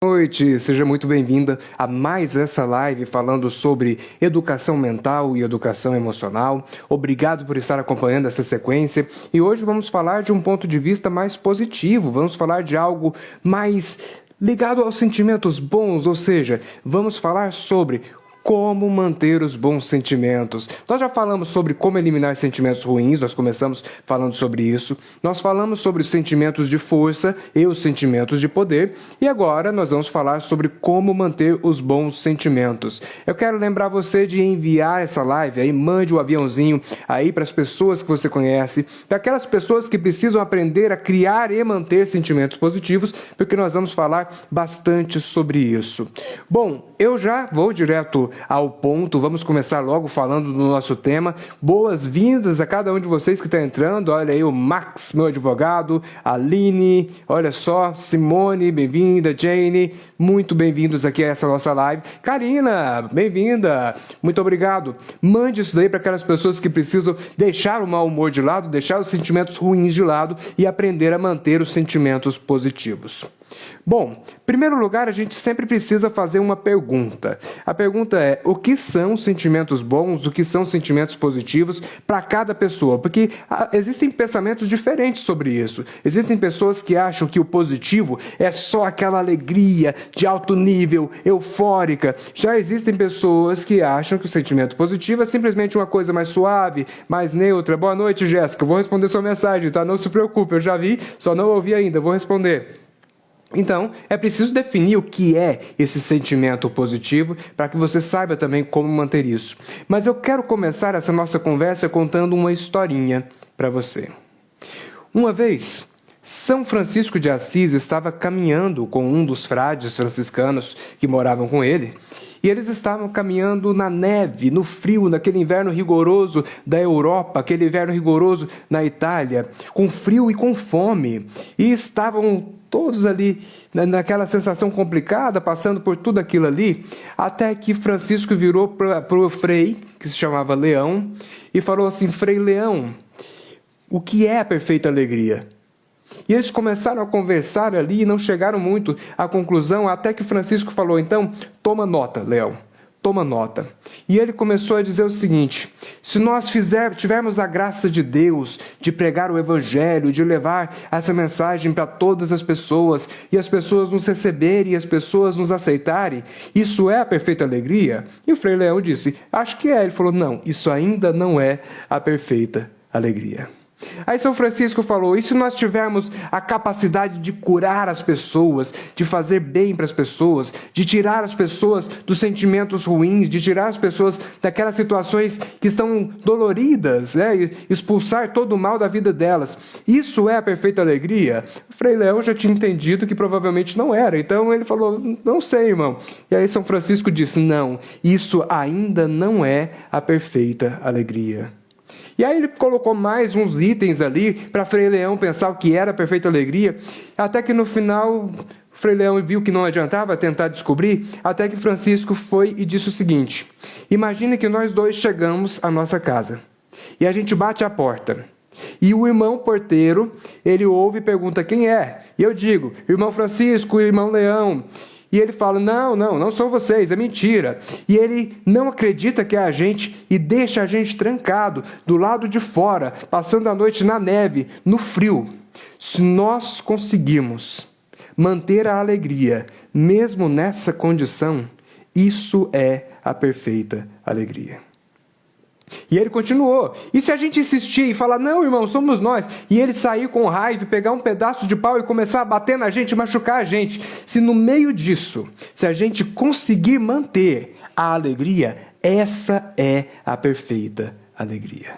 Boa noite, seja muito bem-vinda a mais essa live falando sobre educação mental e educação emocional. Obrigado por estar acompanhando essa sequência e hoje vamos falar de um ponto de vista mais positivo, vamos falar de algo mais ligado aos sentimentos bons, ou seja, vamos falar sobre como manter os bons sentimentos. Nós já falamos sobre como eliminar sentimentos ruins, nós começamos falando sobre isso. Nós falamos sobre os sentimentos de força e os sentimentos de poder. E agora nós vamos falar sobre como manter os bons sentimentos. Eu quero lembrar você de enviar essa live aí, mande o aviãozinho aí para as pessoas que você conhece, para aquelas pessoas que precisam aprender a criar e manter sentimentos positivos, porque nós vamos falar bastante sobre isso. Bom, eu já vou direto ao ponto, vamos começar logo falando do nosso tema. Boas-vindas a cada um de vocês que está entrando. Olha aí o Max, meu advogado, a Aline, olha só, Simone, bem-vinda, Jane, muito bem-vindos aqui a essa nossa live. Karina, bem-vinda, muito obrigado. Mande isso daí para aquelas pessoas que precisam deixar o mau humor de lado, deixar os sentimentos ruins de lado e aprender a manter os sentimentos positivos. Bom, em primeiro lugar, a gente sempre precisa fazer uma pergunta. A pergunta é, o que são sentimentos bons, o que são sentimentos positivos para cada pessoa? Porque existem pensamentos diferentes sobre isso. Existem pessoas que acham que o positivo é só aquela alegria de alto nível, eufórica. Já existem pessoas que acham que o sentimento positivo é simplesmente uma coisa mais suave, mais neutra. Boa noite, Jéssica. Eu vou responder sua mensagem, tá? Não se preocupe, eu já vi, só não ouvi ainda, vou responder. Então, é preciso definir o que é esse sentimento positivo para que você saiba também como manter isso. Mas eu quero começar essa nossa conversa contando uma historinha para você. Uma vez, São Francisco de Assis estava caminhando com um dos frades franciscanos que moravam com ele, e eles estavam caminhando na neve, no frio, naquele inverno rigoroso da Europa, aquele inverno rigoroso na Itália, com frio e com fome, e estavam todos ali naquela sensação complicada, passando por tudo aquilo ali, até que Francisco virou para o frei, que se chamava Leão, e falou assim: Frei Leão, o que é a perfeita alegria? E eles começaram a conversar ali e não chegaram muito à conclusão, até que Francisco falou: então, toma nota, Leão, toma nota. E ele começou a dizer o seguinte: se nós tivermos a graça de Deus de pregar o Evangelho, de levar essa mensagem para todas as pessoas, e as pessoas nos receberem, e as pessoas nos aceitarem, isso é a perfeita alegria? E o Frei Leão disse: acho que é. Ele falou: não, isso ainda não é a perfeita alegria. Aí São Francisco falou: e se nós tivermos a capacidade de curar as pessoas, de fazer bem para as pessoas, de tirar as pessoas dos sentimentos ruins, de tirar as pessoas daquelas situações que estão doloridas, né? Expulsar todo o mal da vida delas, isso é a perfeita alegria? O Frei Leão já tinha entendido que provavelmente não era, então ele falou: não sei, irmão. E aí São Francisco disse: não, isso ainda não é a perfeita alegria. E aí ele colocou mais uns itens ali para Frei Leão pensar o que era a perfeita alegria, até que no final Frei Leão viu que não adiantava tentar descobrir, até que Francisco foi e disse o seguinte: imagine que nós dois chegamos à nossa casa, e a gente bate a porta, e o irmão porteiro, ele ouve e pergunta: quem é? E eu digo: irmão Francisco, irmão Leão. E ele fala: não são vocês, é mentira. E ele não acredita que é a gente e deixa a gente trancado do lado de fora, passando a noite na neve, no frio. Se nós conseguirmos manter a alegria, mesmo nessa condição, isso é a perfeita alegria. E ele continuou: e se a gente insistir e falar: não, irmão, somos nós, e ele sair com raiva, pegar um pedaço de pau e começar a bater na gente, machucar a gente, se no meio disso, se a gente conseguir manter a alegria, essa é a perfeita alegria.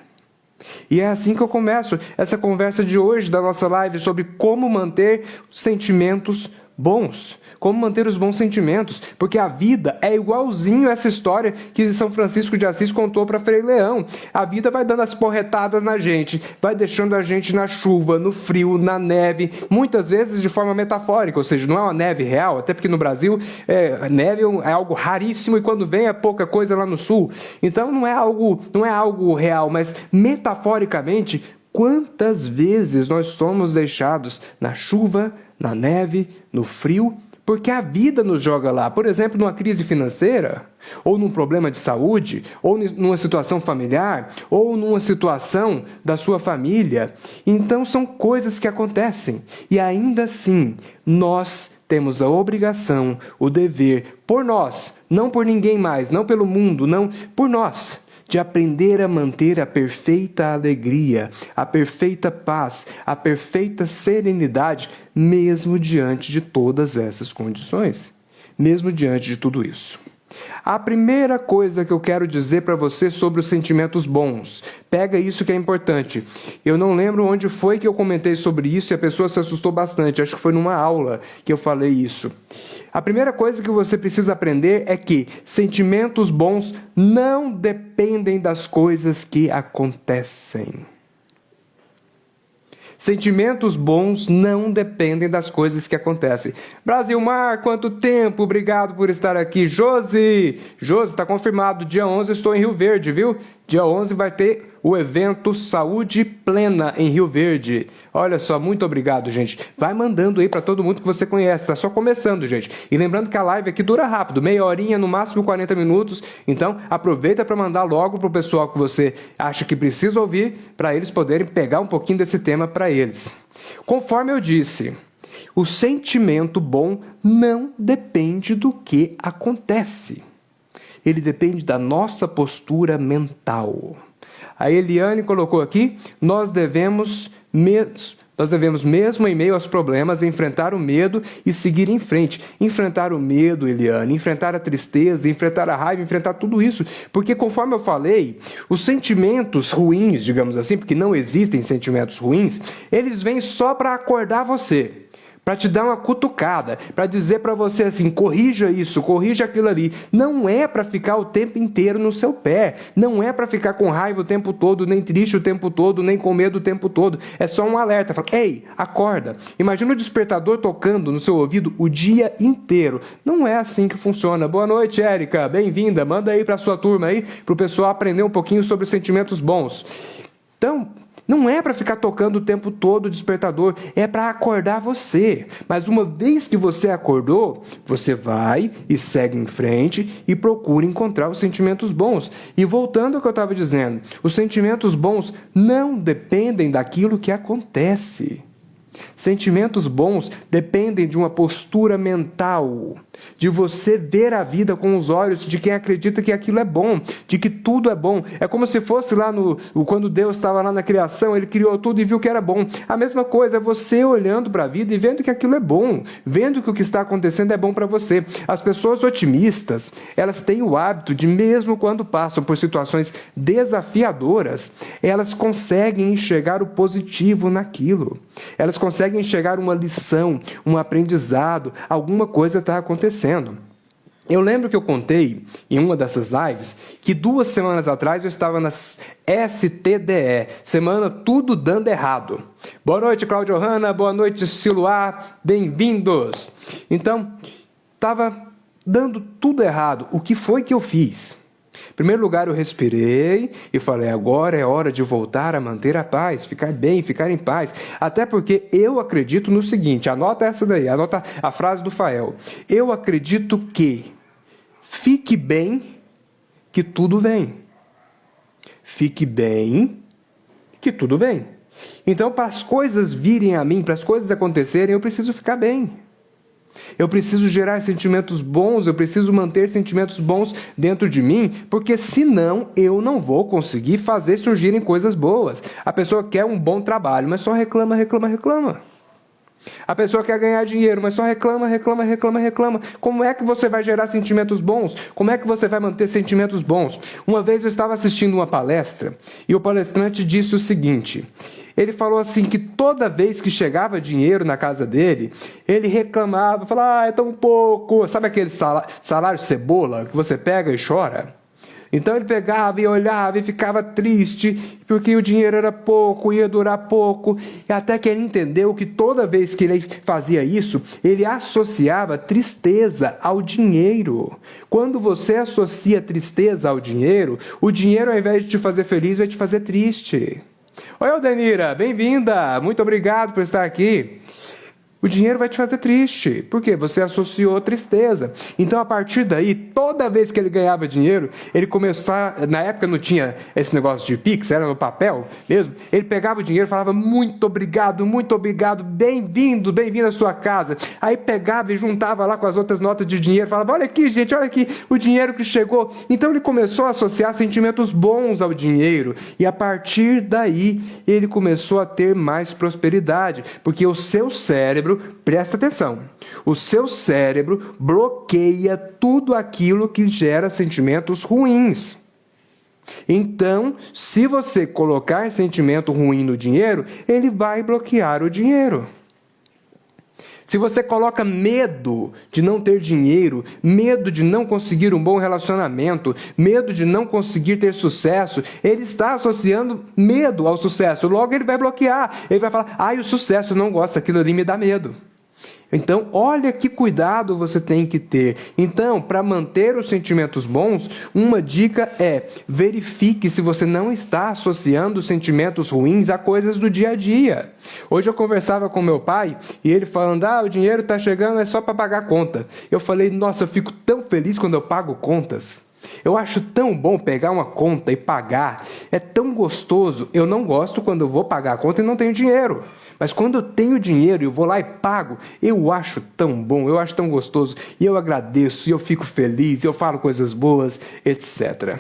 E é assim que eu começo essa conversa de hoje da nossa live sobre como manter sentimentos bons. Como manter os bons sentimentos, porque a vida é igualzinho essa história que São Francisco de Assis contou para Frei Leão. A vida vai dando as porretadas na gente, vai deixando a gente na chuva, no frio, na neve, muitas vezes de forma metafórica, ou seja, não é uma neve real, até porque no Brasil neve é algo raríssimo e quando vem é pouca coisa lá no sul. Então não é algo real, mas metaforicamente, quantas vezes nós somos deixados na chuva, na neve, no frio, Porque a vida nos joga lá. Por exemplo, numa crise financeira, ou num problema de saúde, ou numa situação familiar, ou numa situação da sua família. Então, são coisas que acontecem. E ainda assim, nós temos a obrigação, o dever, por nós, não por ninguém mais, não pelo mundo, não, por nós, de aprender a manter a perfeita alegria, a perfeita paz, a perfeita serenidade, mesmo diante de todas essas condições, mesmo diante de tudo isso. A primeira coisa que eu quero dizer para você sobre os sentimentos bons, pega isso que é importante. Eu não lembro onde foi que eu comentei sobre isso e a pessoa se assustou bastante, acho que foi numa aula que eu falei isso. A primeira coisa que você precisa aprender é que sentimentos bons não dependem das coisas que acontecem. Sentimentos bons não dependem das coisas que acontecem. Brasilmar, quanto tempo? Obrigado por estar aqui. Josi, está confirmado. Dia 11 eu estou em Rio Verde, viu? Dia 11 vai ter o evento Saúde Plena em Rio Verde. Olha só, muito obrigado, gente. Vai mandando aí para todo mundo que você conhece. Tá só começando, gente. E lembrando que a live aqui dura rápido, meia horinha, no máximo 40 minutos. Então, aproveita para mandar logo pro pessoal que você acha que precisa ouvir, para eles poderem pegar um pouquinho desse tema para eles. Conforme eu disse, o sentimento bom não depende do que acontece. Ele depende da nossa postura mental. A Eliane colocou aqui, nós devemos mesmo em meio aos problemas enfrentar o medo e seguir em frente. Enfrentar o medo, Eliane, enfrentar a tristeza, enfrentar a raiva, enfrentar tudo isso. Porque conforme eu falei, os sentimentos ruins, digamos assim, porque não existem sentimentos ruins, eles vêm só para acordar você. Para te dar uma cutucada, para dizer para você assim, corrija isso, corrija aquilo ali. Não é para ficar o tempo inteiro no seu pé. Não é para ficar com raiva o tempo todo, nem triste o tempo todo, nem com medo o tempo todo. É só um alerta. Fala, ei, acorda. Imagina o despertador tocando no seu ouvido o dia inteiro. Não é assim que funciona. Boa noite, Érica. Bem-vinda. Manda aí para sua turma aí, para o pessoal aprender um pouquinho sobre os sentimentos bons. Então, não é para ficar tocando o tempo todo o despertador, é para acordar você. Mas uma vez que você acordou, você vai e segue em frente e procura encontrar os sentimentos bons. E voltando ao que eu estava dizendo, os sentimentos bons não dependem daquilo que acontece. Sentimentos bons dependem de uma postura mental, de você ver a vida com os olhos de quem acredita que aquilo é bom, de que tudo é bom. É como se fosse lá quando Deus estava lá na criação, Ele criou tudo e viu que era bom. A mesma coisa é você olhando para a vida e vendo que aquilo é bom, vendo que o que está acontecendo é bom para você. As pessoas otimistas, elas têm o hábito de, mesmo quando passam por situações desafiadoras, elas conseguem enxergar o positivo naquilo. Elas conseguem enxergar uma lição, um aprendizado, alguma coisa está acontecendo. Eu lembro que eu contei em uma dessas lives que 2 semanas atrás eu estava na STDE, semana tudo dando errado. Boa noite, Cláudio Hanna, boa noite, Siloá, bem-vindos. Então, estava dando tudo errado. O que foi que eu fiz? Em primeiro lugar, eu respirei e falei, agora é hora de voltar a manter a paz, ficar bem, ficar em paz. Até porque eu acredito no seguinte, anota essa daí, anota a frase do Fael. Eu acredito que fique bem, que tudo vem. Fique bem, que tudo vem. Então, para as coisas virem a mim, para as coisas acontecerem, eu preciso ficar bem. Eu preciso gerar sentimentos bons, eu preciso manter sentimentos bons dentro de mim, porque senão eu não vou conseguir fazer surgirem coisas boas. A pessoa quer um bom trabalho, mas só reclama, reclama, reclama. A pessoa quer ganhar dinheiro, mas só reclama, reclama, reclama, reclama. Como é que você vai gerar sentimentos bons? Como é que você vai manter sentimentos bons? Uma vez eu estava assistindo uma palestra e o palestrante disse o seguinte... Ele falou assim que toda vez que chegava dinheiro na casa dele, ele reclamava, falava, é tão pouco. Sabe aquele salário cebola que você pega e chora? Então ele pegava e olhava e ficava triste, porque o dinheiro era pouco, ia durar pouco. E até que ele entendeu que toda vez que ele fazia isso, ele associava tristeza ao dinheiro. Quando você associa tristeza ao dinheiro, o dinheiro, ao invés de te fazer feliz, vai te fazer triste. Oi, Aldenira, bem-vinda, muito obrigado por estar aqui. o dinheiro vai te fazer triste. Por quê? Você associou tristeza. Então, a partir daí, toda vez que ele ganhava dinheiro, ele começou na época não tinha esse negócio de Pix, era no papel mesmo. Ele pegava o dinheiro e falava, muito obrigado, bem-vindo à sua casa. Aí pegava e juntava lá com as outras notas de dinheiro, falava, olha aqui, gente, olha aqui, o dinheiro que chegou. Então, ele começou a associar sentimentos bons ao dinheiro. E a partir daí, ele começou a ter mais prosperidade. Porque o seu cérebro, presta atenção, o seu cérebro bloqueia tudo aquilo que gera sentimentos ruins. Então, se você colocar sentimento ruim no dinheiro, ele vai bloquear o dinheiro. Se você coloca medo de não ter dinheiro, medo de não conseguir um bom relacionamento, medo de não conseguir ter sucesso, ele está associando medo ao sucesso. Logo ele vai bloquear. Ele vai falar, o sucesso, eu não gosto, aquilo ali me dá medo. Então, olha que cuidado você tem que ter. Então, para manter os sentimentos bons, uma dica é, verifique se você não está associando sentimentos ruins a coisas do dia a dia. Hoje eu conversava com meu pai, e ele falando, o dinheiro está chegando, é só para pagar a conta. Eu falei, nossa, eu fico tão feliz quando eu pago contas. Eu acho tão bom pegar uma conta e pagar. É tão gostoso. Eu não gosto quando eu vou pagar a conta e não tenho dinheiro. Mas quando eu tenho dinheiro e eu vou lá e pago, eu acho tão bom, eu acho tão gostoso, e eu agradeço, e eu fico feliz, eu falo coisas boas, etc.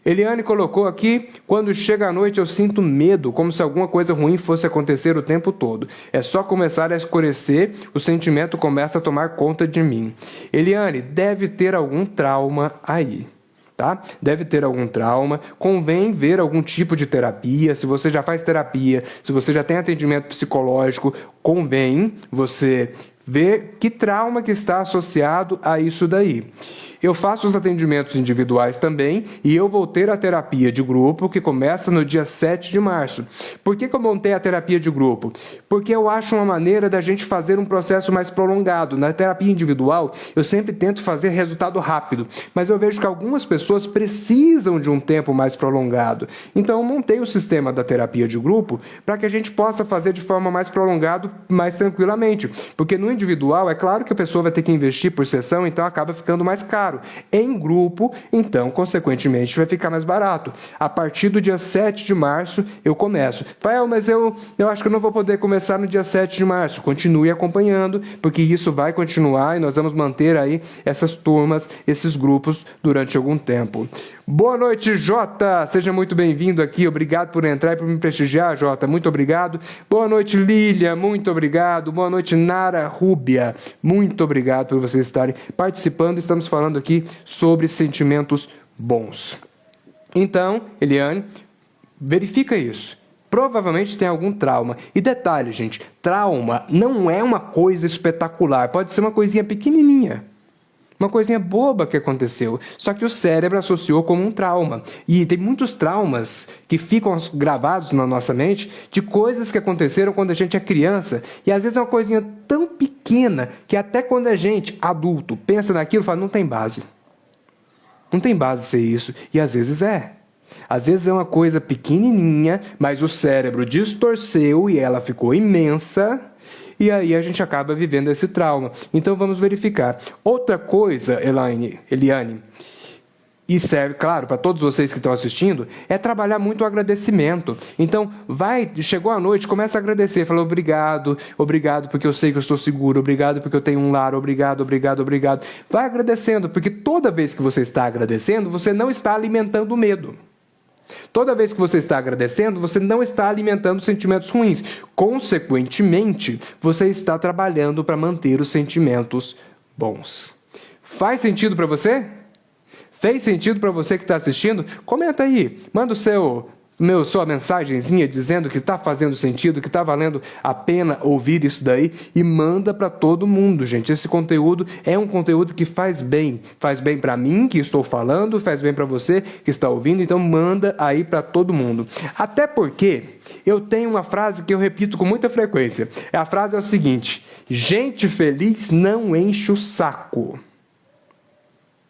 Eliane colocou aqui, quando chega a noite eu sinto medo, como se alguma coisa ruim fosse acontecer o tempo todo. É só começar a escurecer, o sentimento começa a tomar conta de mim. Eliane, deve ter algum trauma aí. Tá? Deve ter algum trauma, convém ver algum tipo de terapia, se você já faz terapia, se você já tem atendimento psicológico, convém você ver que trauma que está associado a isso daí. Eu faço os atendimentos individuais também e eu vou ter a terapia de grupo que começa no dia 7 de março. Por que eu montei a terapia de grupo? Porque eu acho uma maneira da gente fazer um processo mais prolongado. Na terapia individual, eu sempre tento fazer resultado rápido, mas eu vejo que algumas pessoas precisam de um tempo mais prolongado. Então, eu montei o sistema da terapia de grupo para que a gente possa fazer de forma mais prolongada, mais tranquilamente. Porque no individual, é claro que a pessoa vai ter que investir por sessão, então acaba ficando mais caro. Em grupo, então, consequentemente, vai ficar mais barato. A partir do dia 7 de março, eu começo. Fael, mas eu acho que eu não vou poder começar no dia 7 de março. Continue acompanhando, porque isso vai continuar e nós vamos manter aí essas turmas, esses grupos, durante algum tempo. Boa noite, Jota! Seja muito bem-vindo aqui. Obrigado por entrar e por me prestigiar, Jota. Muito obrigado. Boa noite, Lília. Muito obrigado. Boa noite, Nara Rúbia. Muito obrigado por vocês estarem participando. Estamos falando aqui sobre sentimentos bons. Então, Eliane, verifica isso. Provavelmente tem algum trauma. E detalhe, gente, trauma não é uma coisa espetacular. Pode ser uma coisinha pequenininha. Uma coisinha boba que aconteceu, só que o cérebro associou como um trauma. E tem muitos traumas que ficam gravados na nossa mente de coisas que aconteceram quando a gente é criança. E às vezes é uma coisinha tão pequena que até quando a gente, adulto, pensa naquilo e fala, não tem base. Não tem base ser isso. E às vezes é. Às vezes é uma coisa pequenininha, mas o cérebro distorceu e ela ficou imensa. E aí a gente acaba vivendo esse trauma. Então vamos verificar. Outra coisa, Eliane, e serve, claro, para todos vocês que estão assistindo, é trabalhar muito o agradecimento. Então, chegou a noite, começa a agradecer. Fala, obrigado porque eu sei que eu estou seguro, obrigado porque eu tenho um lar, obrigado. Vai agradecendo, porque toda vez que você está agradecendo, você não está alimentando o medo. Toda vez que você está agradecendo, você não está alimentando sentimentos ruins. Consequentemente, você está trabalhando para manter os sentimentos bons. Faz sentido para você? Fez sentido para você que está assistindo? Comenta aí, manda sua mensagenzinha dizendo que está fazendo sentido, que está valendo a pena ouvir isso daí e manda para todo mundo, gente. Esse conteúdo é um conteúdo que faz bem para mim que estou falando, faz bem para você que está ouvindo, então manda aí para todo mundo. Até porque eu tenho uma frase que eu repito com muita frequência. A frase é o seguinte: gente feliz não enche o saco.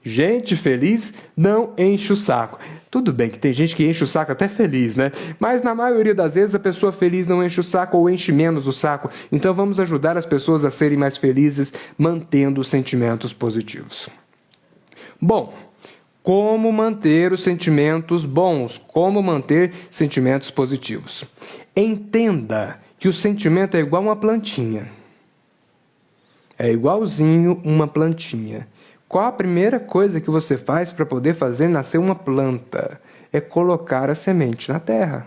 Gente feliz não enche o saco. Tudo bem que tem gente que enche o saco até feliz, né? Mas na maioria das vezes a pessoa feliz não enche o saco ou enche menos o saco. Então vamos ajudar as pessoas a serem mais felizes mantendo os sentimentos positivos. Bom, como manter os sentimentos bons? Como manter sentimentos positivos? Entenda que o sentimento é igual uma plantinha. É igualzinho uma plantinha. Qual a primeira coisa que você faz para poder fazer nascer uma planta? É colocar a semente na terra.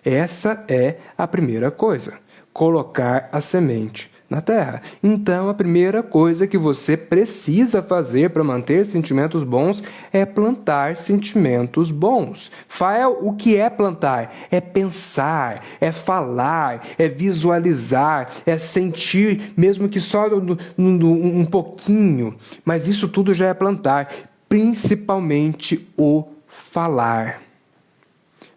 Essa é a primeira coisa. Colocar a semente na terra. Então, a primeira coisa que você precisa fazer para manter sentimentos bons é plantar sentimentos bons. Fael, o que é plantar? É pensar, é falar, é visualizar, é sentir, mesmo que só um pouquinho. Mas isso tudo já é plantar, principalmente o falar.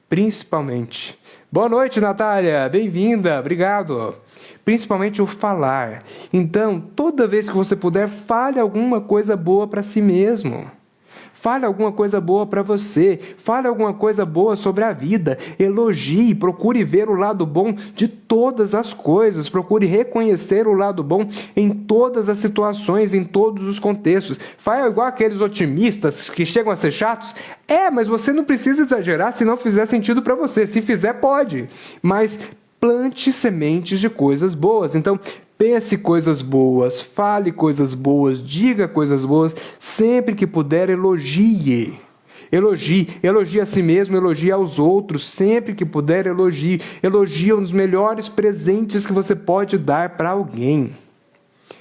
Principalmente. Boa noite, Natália. Bem-vinda. Obrigado. Principalmente o falar. Então, toda vez que você puder, fale alguma coisa boa para si mesmo. Fale alguma coisa boa para você. Fale alguma coisa boa sobre a vida. Elogie, procure ver o lado bom de todas as coisas. Procure reconhecer o lado bom em todas as situações, em todos os contextos. Fale igual aqueles otimistas que chegam a ser chatos. Mas você não precisa exagerar se não fizer sentido para você. Se fizer, pode. Mas plante sementes de coisas boas. Então, pense coisas boas, fale coisas boas, diga coisas boas, sempre que puder, elogie. Elogie a si mesmo, elogie aos outros, sempre que puder, elogie. Elogie um dos melhores presentes que você pode dar para alguém.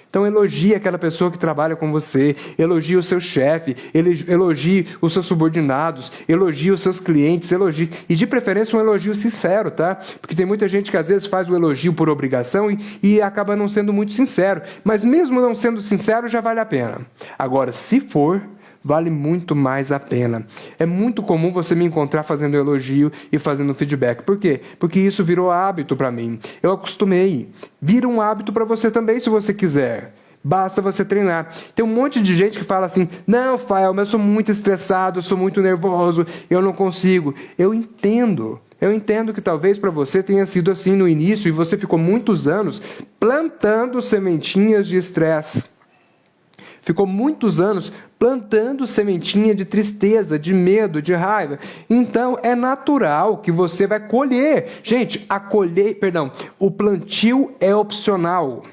Então, elogie aquela pessoa que trabalha com você, elogie o seu chefe, elogie os seus subordinados, elogie os seus clientes, elogie. E, de preferência, um elogio sincero, tá? Porque tem muita gente que, às vezes, faz o elogio por obrigação e acaba não sendo muito sincero. Mas, mesmo não sendo sincero, já vale a pena. Agora, se for, vale muito mais a pena. É muito comum você me encontrar fazendo elogio e fazendo feedback. Por quê? Porque isso virou hábito para mim. Eu acostumei. Vira um hábito para você também, se você quiser. Basta você treinar. Tem um monte de gente que fala assim, não, Fael, mas eu sou muito estressado, eu sou muito nervoso, eu não consigo. Eu entendo que talvez para você tenha sido assim no início e você ficou muitos anos plantando sementinhas de estresse. Ficou muitos anos plantando sementinha de tristeza, de medo, de raiva. Então, é natural que você vai colher. Gente, o plantio é opcional,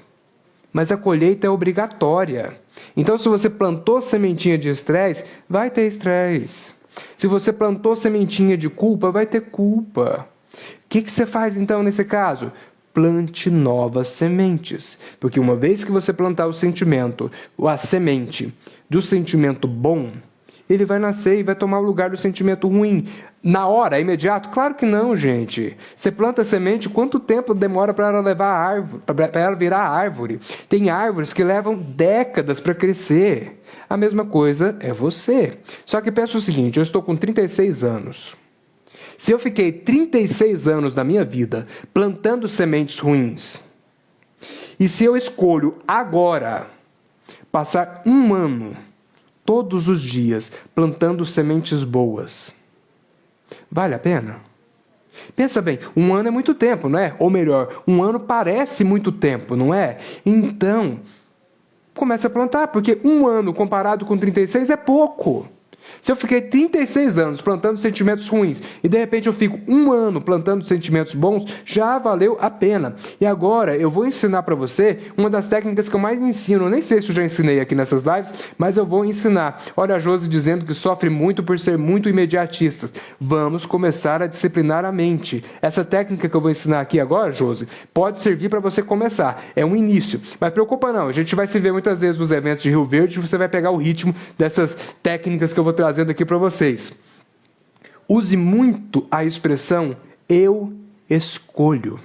mas a colheita é obrigatória. Então, se você plantou sementinha de estresse, vai ter estresse. Se você plantou sementinha de culpa, vai ter culpa. O que você faz, então, nesse caso? Plante novas sementes. Porque uma vez que você plantar o sentimento, a semente do sentimento bom, ele vai nascer e vai tomar o lugar do sentimento ruim. Na hora, é imediato? Claro que não, gente. Você planta a semente, quanto tempo demora para ela levar a árvore, para ela virar árvore? Tem árvores que levam décadas para crescer. A mesma coisa é você. Só que pensa o seguinte, eu estou com 36 anos. Se eu fiquei 36 anos da minha vida plantando sementes ruins, e se eu escolho agora passar um ano, todos os dias, plantando sementes boas, vale a pena? Pensa bem, um ano é muito tempo, não é? Ou melhor, um ano parece muito tempo, não é? Então, comece a plantar, porque um ano comparado com 36 é pouco. Se eu fiquei 36 anos plantando sentimentos ruins e de repente eu fico um ano plantando sentimentos bons, já valeu a pena. E agora eu vou ensinar para você uma das técnicas que eu mais ensino. Eu nem sei se eu já ensinei aqui nessas lives, mas eu vou ensinar. Olha a Josi dizendo que sofre muito por ser muito imediatista. Vamos começar a disciplinar a mente. Essa técnica que eu vou ensinar aqui agora, Josi, pode servir para você começar. É um início. Mas preocupa não, a gente vai se ver muitas vezes nos eventos de Rio Verde e você vai pegar o ritmo dessas técnicas que eu vou trazendo aqui para vocês. Use muito a expressão eu escolho.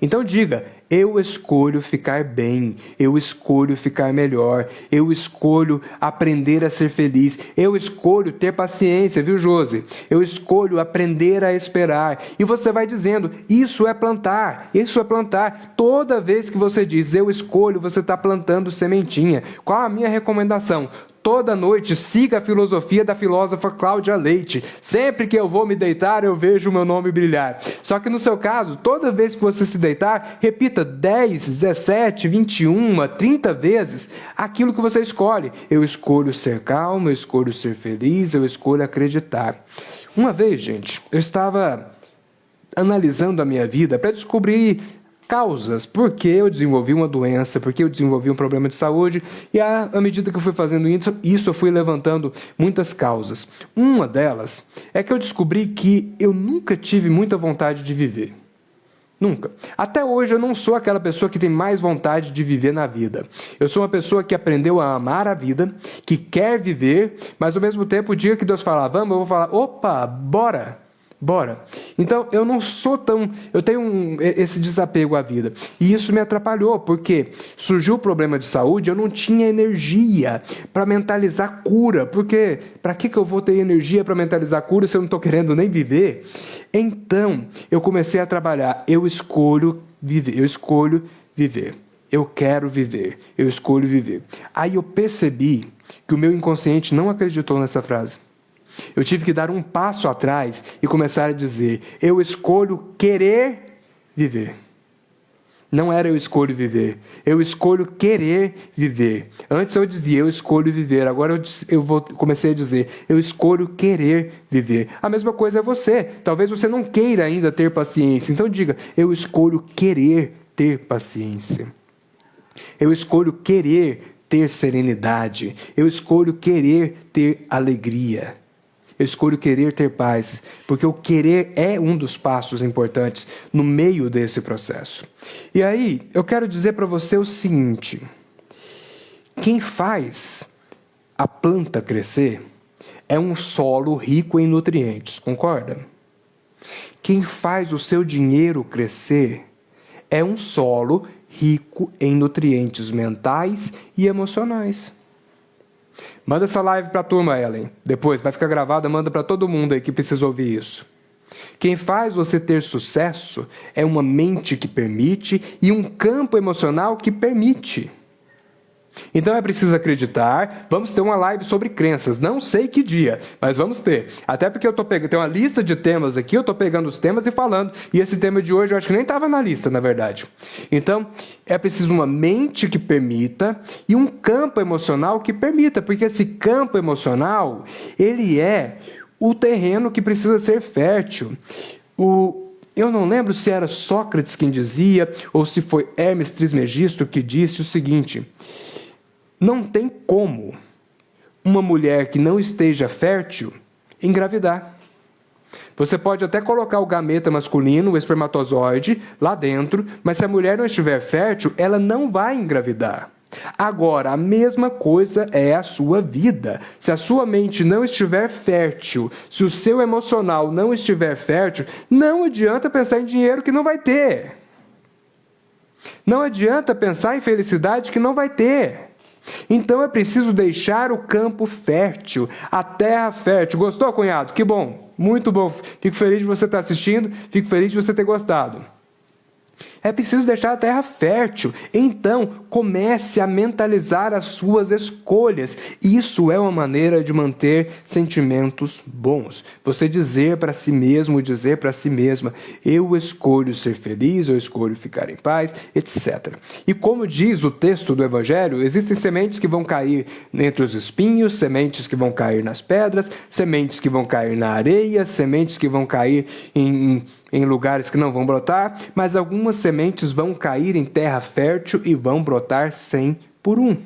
Então diga, Eu escolho ficar bem, eu escolho ficar melhor, eu escolho aprender a ser feliz, eu escolho ter paciência, viu, Josi? Eu escolho aprender a esperar. E você vai dizendo, isso é plantar, isso é plantar. Toda vez que você diz, eu escolho, você está plantando sementinha. Qual a minha recomendação? Toda noite, siga a filosofia da filósofa Cláudia Leite. Sempre que eu vou me deitar, eu vejo o meu nome brilhar. Só que no seu caso, toda vez que você se deitar, repita 10, 17, 21, 30 vezes aquilo que você escolhe. Eu escolho ser calmo, eu escolho ser feliz, eu escolho acreditar. Uma vez, gente, eu estava analisando a minha vida para descobrir causas, por que eu desenvolvi uma doença, por que eu desenvolvi um problema de saúde, e à medida que eu fui fazendo isso, eu fui levantando muitas causas. Uma delas é que eu descobri que eu nunca tive muita vontade de viver. Nunca. Até hoje eu não sou aquela pessoa que tem mais vontade de viver na vida. Eu sou uma pessoa que aprendeu a amar a vida, que quer viver, mas ao mesmo tempo o dia que Deus falar, vamos, eu vou falar, opa, bora. Bora. Então, eu não sou tão... Eu tenho esse desapego à vida. E isso me atrapalhou, porque surgiu o problema de saúde, eu não tinha energia para mentalizar cura. Porque, para que eu vou ter energia para mentalizar cura se eu não estou querendo nem viver? Então, eu comecei a trabalhar. Eu escolho viver. Eu escolho viver. Eu quero viver. Eu escolho viver. Aí eu percebi que o meu inconsciente não acreditou nessa frase. Eu tive que dar um passo atrás e começar a dizer, eu escolho querer viver. Não era eu escolho viver, eu escolho querer viver. Antes eu dizia, eu escolho viver, agora comecei a dizer, eu escolho querer viver. A mesma coisa é você, talvez você não queira ainda ter paciência, então diga, eu escolho querer ter paciência. Eu escolho querer ter serenidade, eu escolho querer ter alegria. Eu escolho querer ter paz, porque o querer é um dos passos importantes no meio desse processo. E aí, eu quero dizer para você o seguinte, quem faz a planta crescer é um solo rico em nutrientes, concorda? Quem faz o seu dinheiro crescer é um solo rico em nutrientes mentais e emocionais. Manda essa live para a turma, Ellen. Depois, vai ficar gravada, manda para todo mundo aí que precisa ouvir isso. Quem faz você ter sucesso é uma mente que permite e um campo emocional que permite. Então é preciso acreditar, vamos ter uma live sobre crenças, não sei que dia, mas vamos ter. Até porque eu estou pegando, tem uma lista de temas aqui, eu estou pegando os temas e falando, e esse tema de hoje eu acho que nem estava na lista, na verdade. Então, é preciso uma mente que permita e um campo emocional que permita, porque esse campo emocional, ele é o terreno que precisa ser fértil. Eu não lembro se era Sócrates quem dizia, ou se foi Hermes Trismegisto que disse o seguinte... Não tem como uma mulher que não esteja fértil engravidar. Você pode até colocar o gameta masculino, o espermatozoide, lá dentro, mas se a mulher não estiver fértil, ela não vai engravidar. Agora, a mesma coisa é a sua vida. Se a sua mente não estiver fértil, se o seu emocional não estiver fértil, não adianta pensar em dinheiro que não vai ter. Não adianta pensar em felicidade que não vai ter. Então é preciso deixar o campo fértil, a terra fértil. Gostou, cunhado? Que bom, muito bom. Fico feliz de você estar assistindo, fico feliz de você ter gostado. É preciso deixar a terra fértil. Então, comece a mentalizar as suas escolhas. Isso é uma maneira de manter sentimentos bons. Você dizer para si mesmo, dizer para si mesma, eu escolho ser feliz, eu escolho ficar em paz, etc. E como diz o texto do Evangelho, existem sementes que vão cair entre os espinhos, sementes que vão cair nas pedras, sementes que vão cair na areia, sementes que vão cair em lugares que não vão brotar, mas algumas sementes vão cair em terra fértil e vão brotar 100 por 1.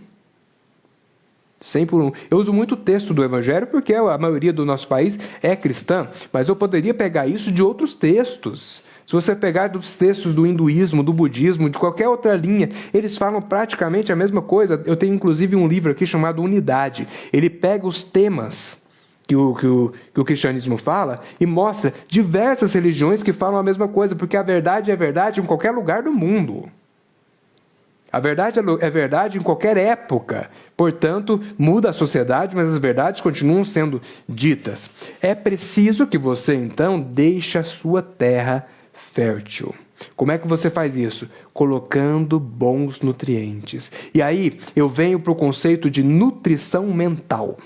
100 por 1. Eu uso muito o texto do Evangelho porque a maioria do nosso país é cristã, mas eu poderia pegar isso de outros textos. Se você pegar dos textos do hinduísmo, do budismo, de qualquer outra linha, eles falam praticamente a mesma coisa. Eu tenho inclusive um livro aqui chamado Unidade. Ele pega os temas que o cristianismo fala e mostra diversas religiões que falam a mesma coisa, porque a verdade é verdade em qualquer lugar do mundo. A verdade é verdade em qualquer época. Portanto, muda a sociedade, mas as verdades continuam sendo ditas. É preciso que você, então, deixe a sua terra fértil. Como é que você faz isso? Colocando bons nutrientes. E aí, eu venho para o conceito de nutrição mental.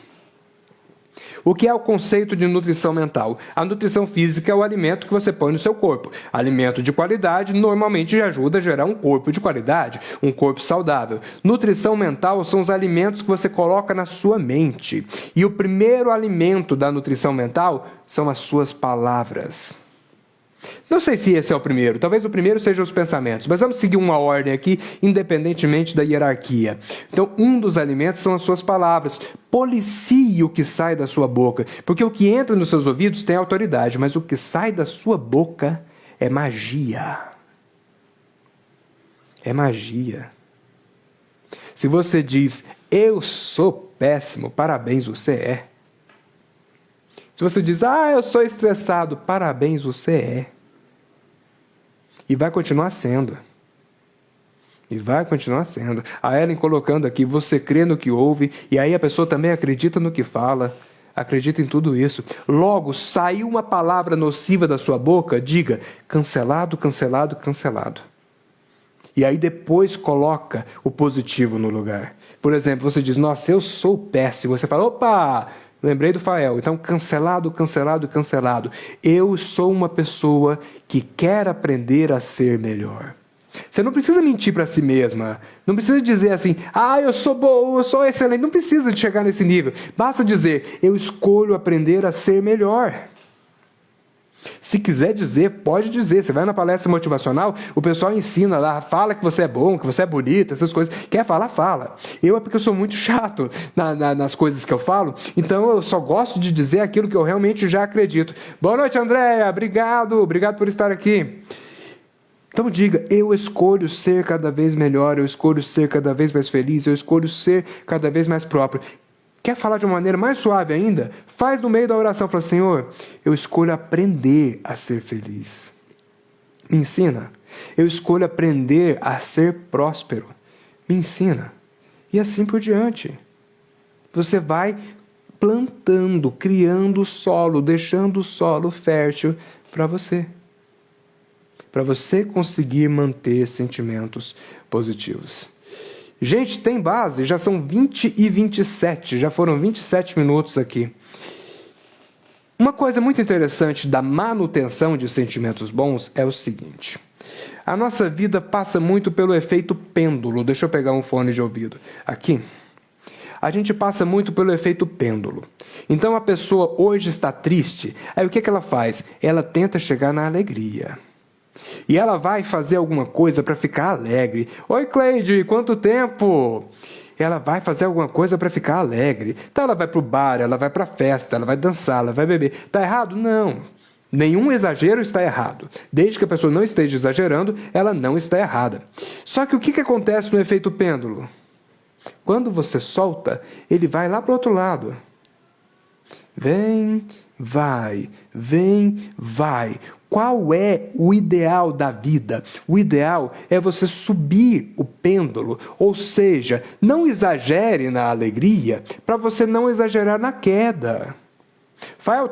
O que é o conceito de nutrição mental? A nutrição física é o alimento que você põe no seu corpo. Alimento de qualidade normalmente ajuda a gerar um corpo de qualidade, um corpo saudável. Nutrição mental são os alimentos que você coloca na sua mente. E o primeiro alimento da nutrição mental são as suas palavras. Não sei se esse é o primeiro, talvez o primeiro seja os pensamentos, mas vamos seguir uma ordem aqui, independentemente da hierarquia. Então, um dos alimentos são as suas palavras. Policie o que sai da sua boca, porque o que entra nos seus ouvidos tem autoridade, mas o que sai da sua boca é magia. É magia. Se você diz, eu sou péssimo, parabéns, você é. Se você diz, eu sou estressado, parabéns, você é. E vai continuar sendo. E vai continuar sendo. A Ellen colocando aqui, você crê no que ouve, e aí a pessoa também acredita no que fala, acredita em tudo isso. Logo, saiu uma palavra nociva da sua boca, diga, cancelado, cancelado, cancelado. E aí depois coloca o positivo no lugar. Por exemplo, você diz, nossa, eu sou péssimo. Você fala, opa, lembrei do Fael. Então, cancelado, cancelado, cancelado. Eu sou uma pessoa que quer aprender a ser melhor. Você não precisa mentir para si mesma. Não precisa dizer assim, eu sou bom, eu sou excelente. Não precisa de chegar nesse nível. Basta dizer, eu escolho aprender a ser melhor. Se quiser dizer, pode dizer. Você vai na palestra motivacional, o pessoal ensina lá, fala que você é bom, que você é bonita, essas coisas. Quer falar, fala. É porque eu sou muito chato nas coisas que eu falo, então eu só gosto de dizer aquilo que eu realmente já acredito. Boa noite, Andréia. Obrigado por estar aqui. Então diga, eu escolho ser cada vez melhor, eu escolho ser cada vez mais feliz, eu escolho ser cada vez mais próprio. Quer falar de uma maneira mais suave ainda? Faz no meio da oração, fala, Senhor, eu escolho aprender a ser feliz. Me ensina. Eu escolho aprender a ser próspero. Me ensina. E assim por diante. Você vai plantando, criando o solo, deixando o solo fértil para você. Para você conseguir manter sentimentos positivos. Gente, tem base, já são 20h27, já foram 27 minutos aqui. Uma coisa muito interessante da manutenção de sentimentos bons é o seguinte. A nossa vida passa muito pelo efeito pêndulo. Deixa eu pegar um fone de ouvido. Aqui. A gente passa muito pelo efeito pêndulo. Então a pessoa hoje está triste, aí o que ela faz? Ela tenta chegar na alegria. E ela vai fazer alguma coisa para ficar alegre. Oi, Cleide, quanto tempo? Ela vai fazer alguma coisa para ficar alegre. Então ela vai para o bar, ela vai para a festa, ela vai dançar, ela vai beber. Está errado? Não. Nenhum exagero está errado. Desde que a pessoa não esteja exagerando, ela não está errada. Só que o que acontece no efeito pêndulo? Quando você solta, ele vai lá para o outro lado. Vem, vai, vem, vai. Qual é o ideal da vida? O ideal é você subir o pêndulo, ou seja, não exagere na alegria para você não exagerar na queda.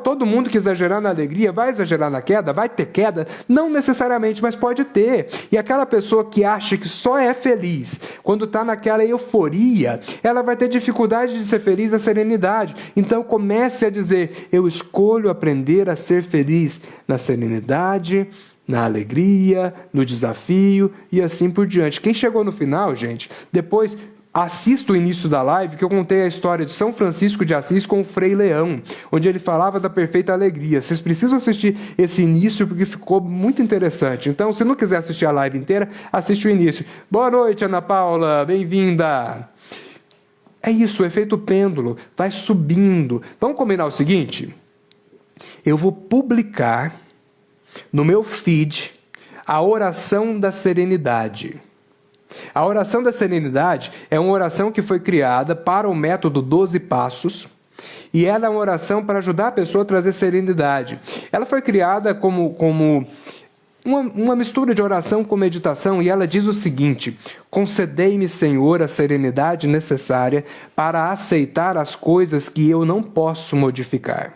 Todo mundo que exagerar na alegria vai exagerar na queda? Vai ter queda? Não necessariamente, mas pode ter. E aquela pessoa que acha que só é feliz quando está naquela euforia, ela vai ter dificuldade de ser feliz na serenidade. Então comece a dizer, eu escolho aprender a ser feliz na serenidade, na alegria, no desafio e assim por diante. Quem chegou no final, gente, depois assista o início da live, que eu contei a história de São Francisco de Assis com o Frei Leão, onde ele falava da perfeita alegria. Vocês precisam assistir esse início, porque ficou muito interessante. Então, se não quiser assistir a live inteira, assiste o início. Boa noite, Ana Paula, bem-vinda! É isso, o efeito pêndulo, vai subindo. Vamos combinar o seguinte? Eu vou publicar no meu feed a oração da serenidade. A oração da serenidade é uma oração que foi criada para o método 12 passos e ela é uma oração para ajudar a pessoa a trazer serenidade. Ela foi criada como uma mistura de oração com meditação, e ela diz o seguinte: concedei-me, Senhor, a serenidade necessária para aceitar as coisas que eu não posso modificar,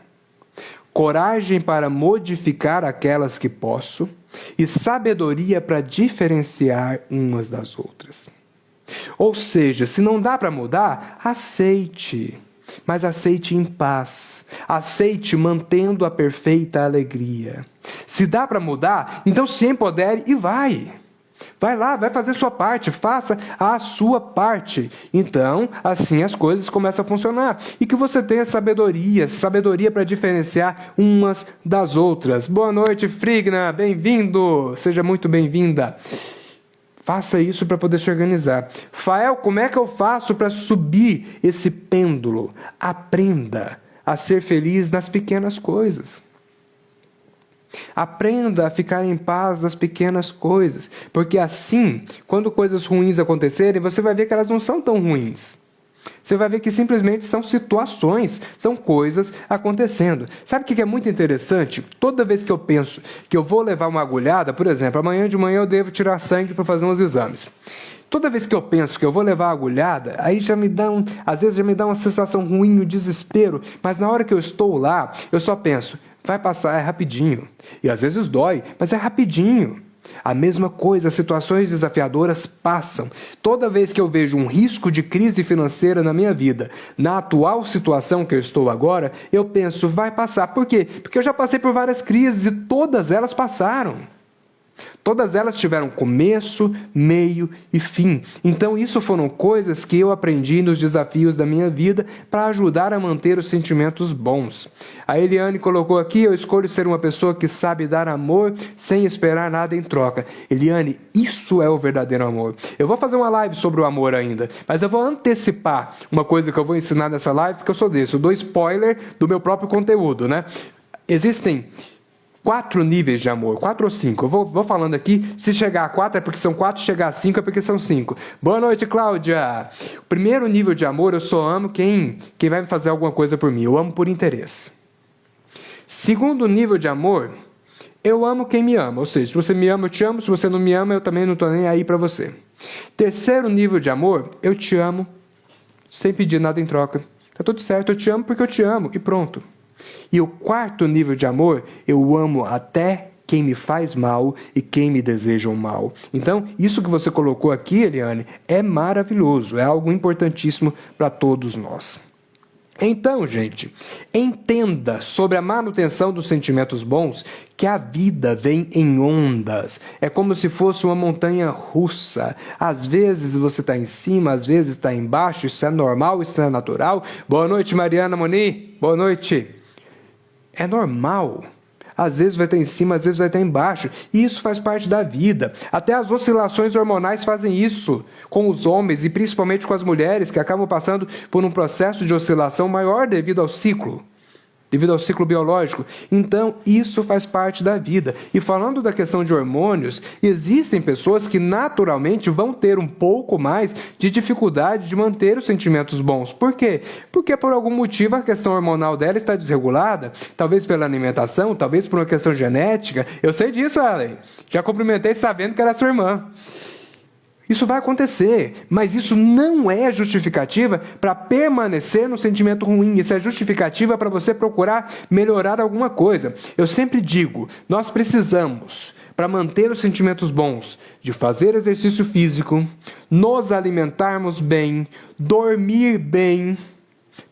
coragem para modificar aquelas que posso e sabedoria para diferenciar umas das outras. Ou seja, se não dá para mudar, aceite, mas aceite em paz. Aceite mantendo a perfeita alegria. Se dá para mudar, então se empodere e vai. Vai lá, vai fazer sua parte, faça a sua parte. Então, assim as coisas começam a funcionar. E que você tenha sabedoria para diferenciar umas das outras. Boa noite, Frigna, bem-vindo, seja muito bem-vinda. Faça isso para poder se organizar. Fael, como é que eu faço para subir esse pêndulo? Aprenda a ser feliz nas pequenas coisas. Aprenda a ficar em paz nas pequenas coisas. Porque assim, quando coisas ruins acontecerem, você vai ver que elas não são tão ruins. Você vai ver que simplesmente são situações, são coisas acontecendo. Sabe o que é muito interessante? Toda vez que eu penso que eu vou levar uma agulhada, por exemplo, amanhã de manhã eu devo tirar sangue para fazer uns exames. Toda vez que eu penso que eu vou levar a agulhada, aí às vezes já me dá uma sensação ruim, um desespero, mas na hora que eu estou lá, eu só penso, vai passar, é rapidinho. E às vezes dói, mas é rapidinho. A mesma coisa, situações desafiadoras passam. Toda vez que eu vejo um risco de crise financeira na minha vida, na atual situação que eu estou agora, eu penso, vai passar. Por quê? Porque eu já passei por várias crises e todas elas passaram. Todas elas tiveram começo, meio e fim. Então isso foram coisas que eu aprendi nos desafios da minha vida para ajudar a manter os sentimentos bons. A Eliane colocou aqui, eu escolho ser uma pessoa que sabe dar amor sem esperar nada em troca. Eliane, isso é o verdadeiro amor. Eu vou fazer uma live sobre o amor ainda, mas eu vou antecipar uma coisa que eu vou ensinar nessa live, porque eu sou desse, eu dou spoiler do meu próprio conteúdo, né? Existem 4 níveis de amor, 4 ou 5. Eu vou falando aqui, se chegar a 4 é porque são 4, se chegar a 5 é porque são 5. Boa noite, Cláudia! O primeiro nível de amor, eu só amo quem vai fazer alguma coisa por mim. Eu amo por interesse. Segundo nível de amor, eu amo quem me ama. Ou seja, se você me ama, eu te amo. Se você não me ama, eu também não estou nem aí para você. Terceiro nível de amor, eu te amo sem pedir nada em troca. Tá tudo certo, eu te amo porque eu te amo e pronto. E o quarto nível de amor, eu amo até quem me faz mal e quem me deseja o mal. Então, isso que você colocou aqui, Eliane, é maravilhoso, é algo importantíssimo para todos nós. Então, gente, entenda sobre a manutenção dos sentimentos bons que a vida vem em ondas. É como se fosse uma montanha russa. Às vezes você está em cima, às vezes está embaixo. Isso é normal, isso é natural. Boa noite, Mariana Moni. Boa noite. É normal. Às vezes vai estar em cima, às vezes vai estar embaixo. E isso faz parte da vida. Até as oscilações hormonais fazem isso com os homens e principalmente com as mulheres que acabam passando por um processo de oscilação maior devido ao ciclo biológico. Então, isso faz parte da vida. E falando da questão de hormônios, existem pessoas que naturalmente vão ter um pouco mais de dificuldade de manter os sentimentos bons. Por quê? Porque por algum motivo a questão hormonal dela está desregulada, talvez pela alimentação, talvez por uma questão genética. Eu sei disso, Ellen. Já cumprimentei sabendo que era sua irmã. Isso vai acontecer, mas isso não é justificativa para permanecer no sentimento ruim. Isso é justificativa para você procurar melhorar alguma coisa. Eu sempre digo, nós precisamos, para manter os sentimentos bons, de fazer exercício físico, nos alimentarmos bem, dormir bem,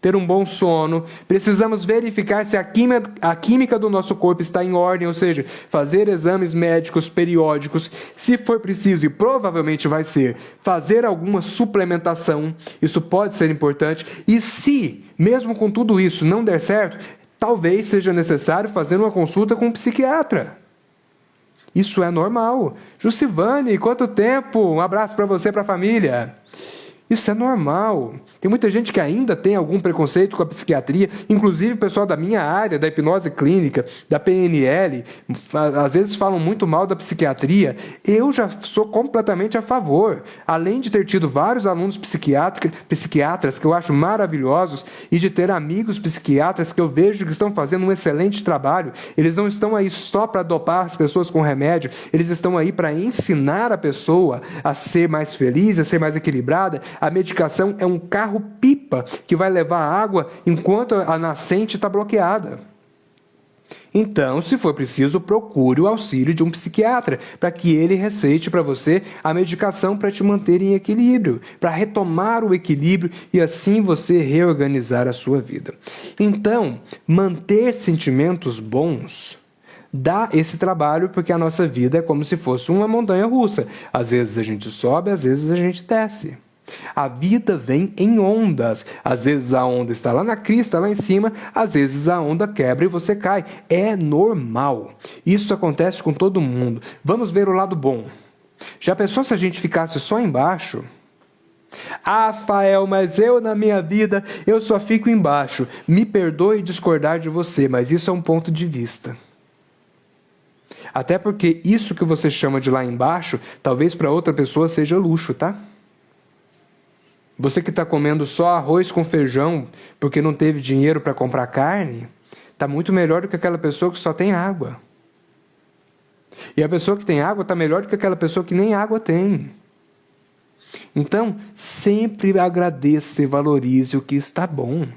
ter um bom sono. Precisamos verificar se a química do nosso corpo está em ordem, ou seja, fazer exames médicos periódicos, se for preciso, e provavelmente vai ser, fazer alguma suplementação, isso pode ser importante, e se, mesmo com tudo isso, não der certo, talvez seja necessário fazer uma consulta com um psiquiatra. Isso é normal. Jucivane, quanto tempo? Um abraço para você e para a família. Isso é normal. Tem muita gente que ainda tem algum preconceito com a psiquiatria, inclusive o pessoal da minha área, da hipnose clínica, da PNL, às vezes falam muito mal da psiquiatria. Eu já sou completamente a favor. Além de ter tido vários alunos psiquiatras que eu acho maravilhosos e de ter amigos psiquiatras que eu vejo que estão fazendo um excelente trabalho. Eles não estão aí só para dopar as pessoas com remédio, eles estão aí para ensinar a pessoa a ser mais feliz, a ser mais equilibrada. A medicação é um carro-pipa que vai levar água enquanto a nascente está bloqueada. Então, se for preciso, procure o auxílio de um psiquiatra para que ele receite para você a medicação para te manter em equilíbrio, para retomar o equilíbrio e assim você reorganizar a sua vida. Então, manter sentimentos bons dá esse trabalho, porque a nossa vida é como se fosse uma montanha russa. Às vezes a gente sobe, às vezes a gente desce. A vida vem em ondas. Às vezes a onda está lá na crista, lá em cima, às vezes a onda quebra e você cai. É normal. Isso acontece com todo mundo. Vamos ver o lado bom. Já pensou se a gente ficasse só embaixo? Ah, Rafael, mas eu na minha vida, eu só fico embaixo. Me perdoe discordar de você, mas isso é um ponto de vista. Até porque isso que você chama de lá embaixo, talvez para outra pessoa seja luxo, tá? Você que está comendo só arroz com feijão porque não teve dinheiro para comprar carne, está muito melhor do que aquela pessoa que só tem água. E a pessoa que tem água está melhor do que aquela pessoa que nem água tem. Então, sempre agradeça e valorize o que está bom.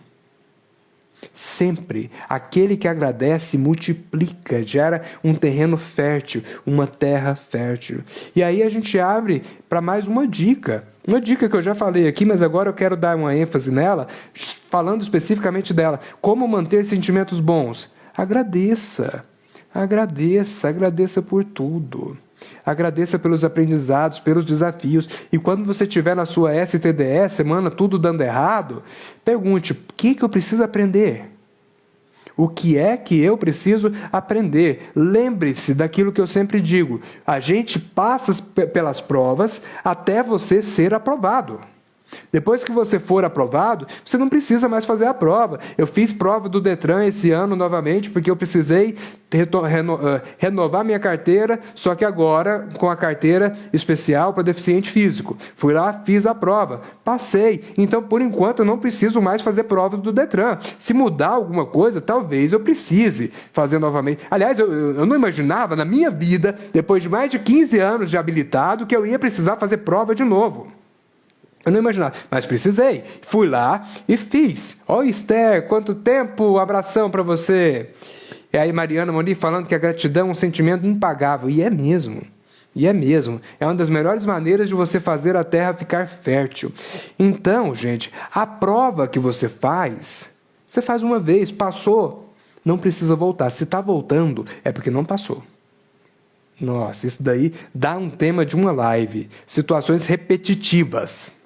Sempre. Aquele que agradece multiplica, gera um terreno fértil, uma terra fértil. E aí a gente abre para mais uma dica. Uma dica que eu já falei aqui, mas agora eu quero dar uma ênfase nela, falando especificamente dela. Como manter sentimentos bons? Agradeça. Agradeça. Agradeça por tudo. Agradeça pelos aprendizados, pelos desafios. E quando você estiver na sua STDE, semana tudo dando errado, pergunte, o que eu preciso aprender? O que é que eu preciso aprender? Lembre-se daquilo que eu sempre digo. A gente passa pelas provas até você ser aprovado. Depois que você for aprovado, você não precisa mais fazer a prova. Eu fiz prova do Detran esse ano novamente, porque eu precisei renovar minha carteira, só que agora com a carteira especial para deficiente físico. Fui lá, fiz a prova, passei. Então, por enquanto, eu não preciso mais fazer prova do Detran. Se mudar alguma coisa, talvez eu precise fazer novamente. Aliás, eu não imaginava na minha vida, depois de mais de 15 anos de habilitado, que eu ia precisar fazer prova de novo. Eu não imaginava, mas precisei. Fui lá e fiz. Oi, Esther, quanto tempo? Abração para você. E aí, Mariana Moni falando que a gratidão é um sentimento impagável. E é mesmo. E é mesmo. É uma das melhores maneiras de você fazer a terra ficar fértil. Então, gente, a prova que você faz uma vez, passou, não precisa voltar. Se está voltando, é porque não passou. Nossa, isso daí dá um tema de uma live. Situações repetitivas.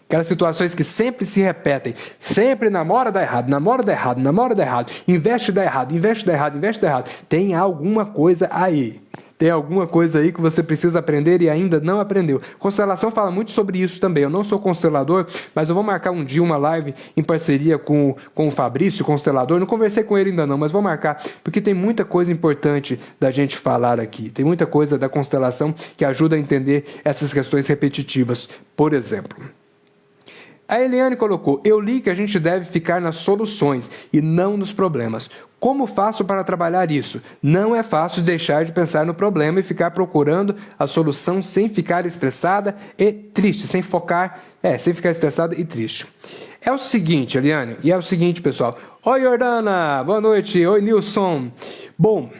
Aquelas situações que sempre se repetem. Sempre namora, dá errado, namora, dá errado, namora, dá errado. Investe, dá errado, investe, dá errado, investe, dá errado. Tem alguma coisa aí. Tem alguma coisa aí que você precisa aprender e ainda não aprendeu. Constelação fala muito sobre isso também. Eu não sou constelador, mas eu vou marcar um dia uma live em parceria com o Fabrício, constelador. Não conversei com ele ainda não, mas vou marcar, porque tem muita coisa importante da gente falar aqui. Tem muita coisa da constelação que ajuda a entender essas questões repetitivas. Por exemplo, a Eliane colocou, eu li que a gente deve ficar nas soluções e não nos problemas. Como faço para trabalhar isso? Não é fácil deixar de pensar no problema e ficar procurando a solução sem ficar estressada e triste, sem ficar estressada e triste. É o seguinte, Eliane, e é o seguinte, pessoal. Oi, Jordana, boa noite. Oi, Nilson. Bom,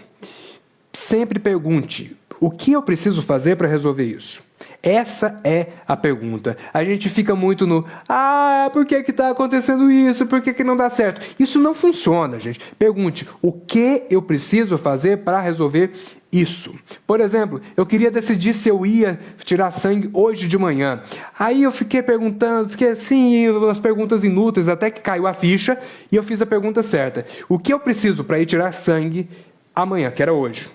sempre pergunte, o que eu preciso fazer para resolver isso? Essa é a pergunta. A gente fica muito no por que está acontecendo isso? Por que não dá certo? Isso não funciona, gente. Pergunte, o que eu preciso fazer para resolver isso? Por exemplo, eu queria decidir se eu ia tirar sangue hoje de manhã. Aí eu fiquei assim, umas perguntas inúteis, até que caiu a ficha e eu fiz a pergunta certa. O que eu preciso para ir tirar sangue amanhã, que era hoje?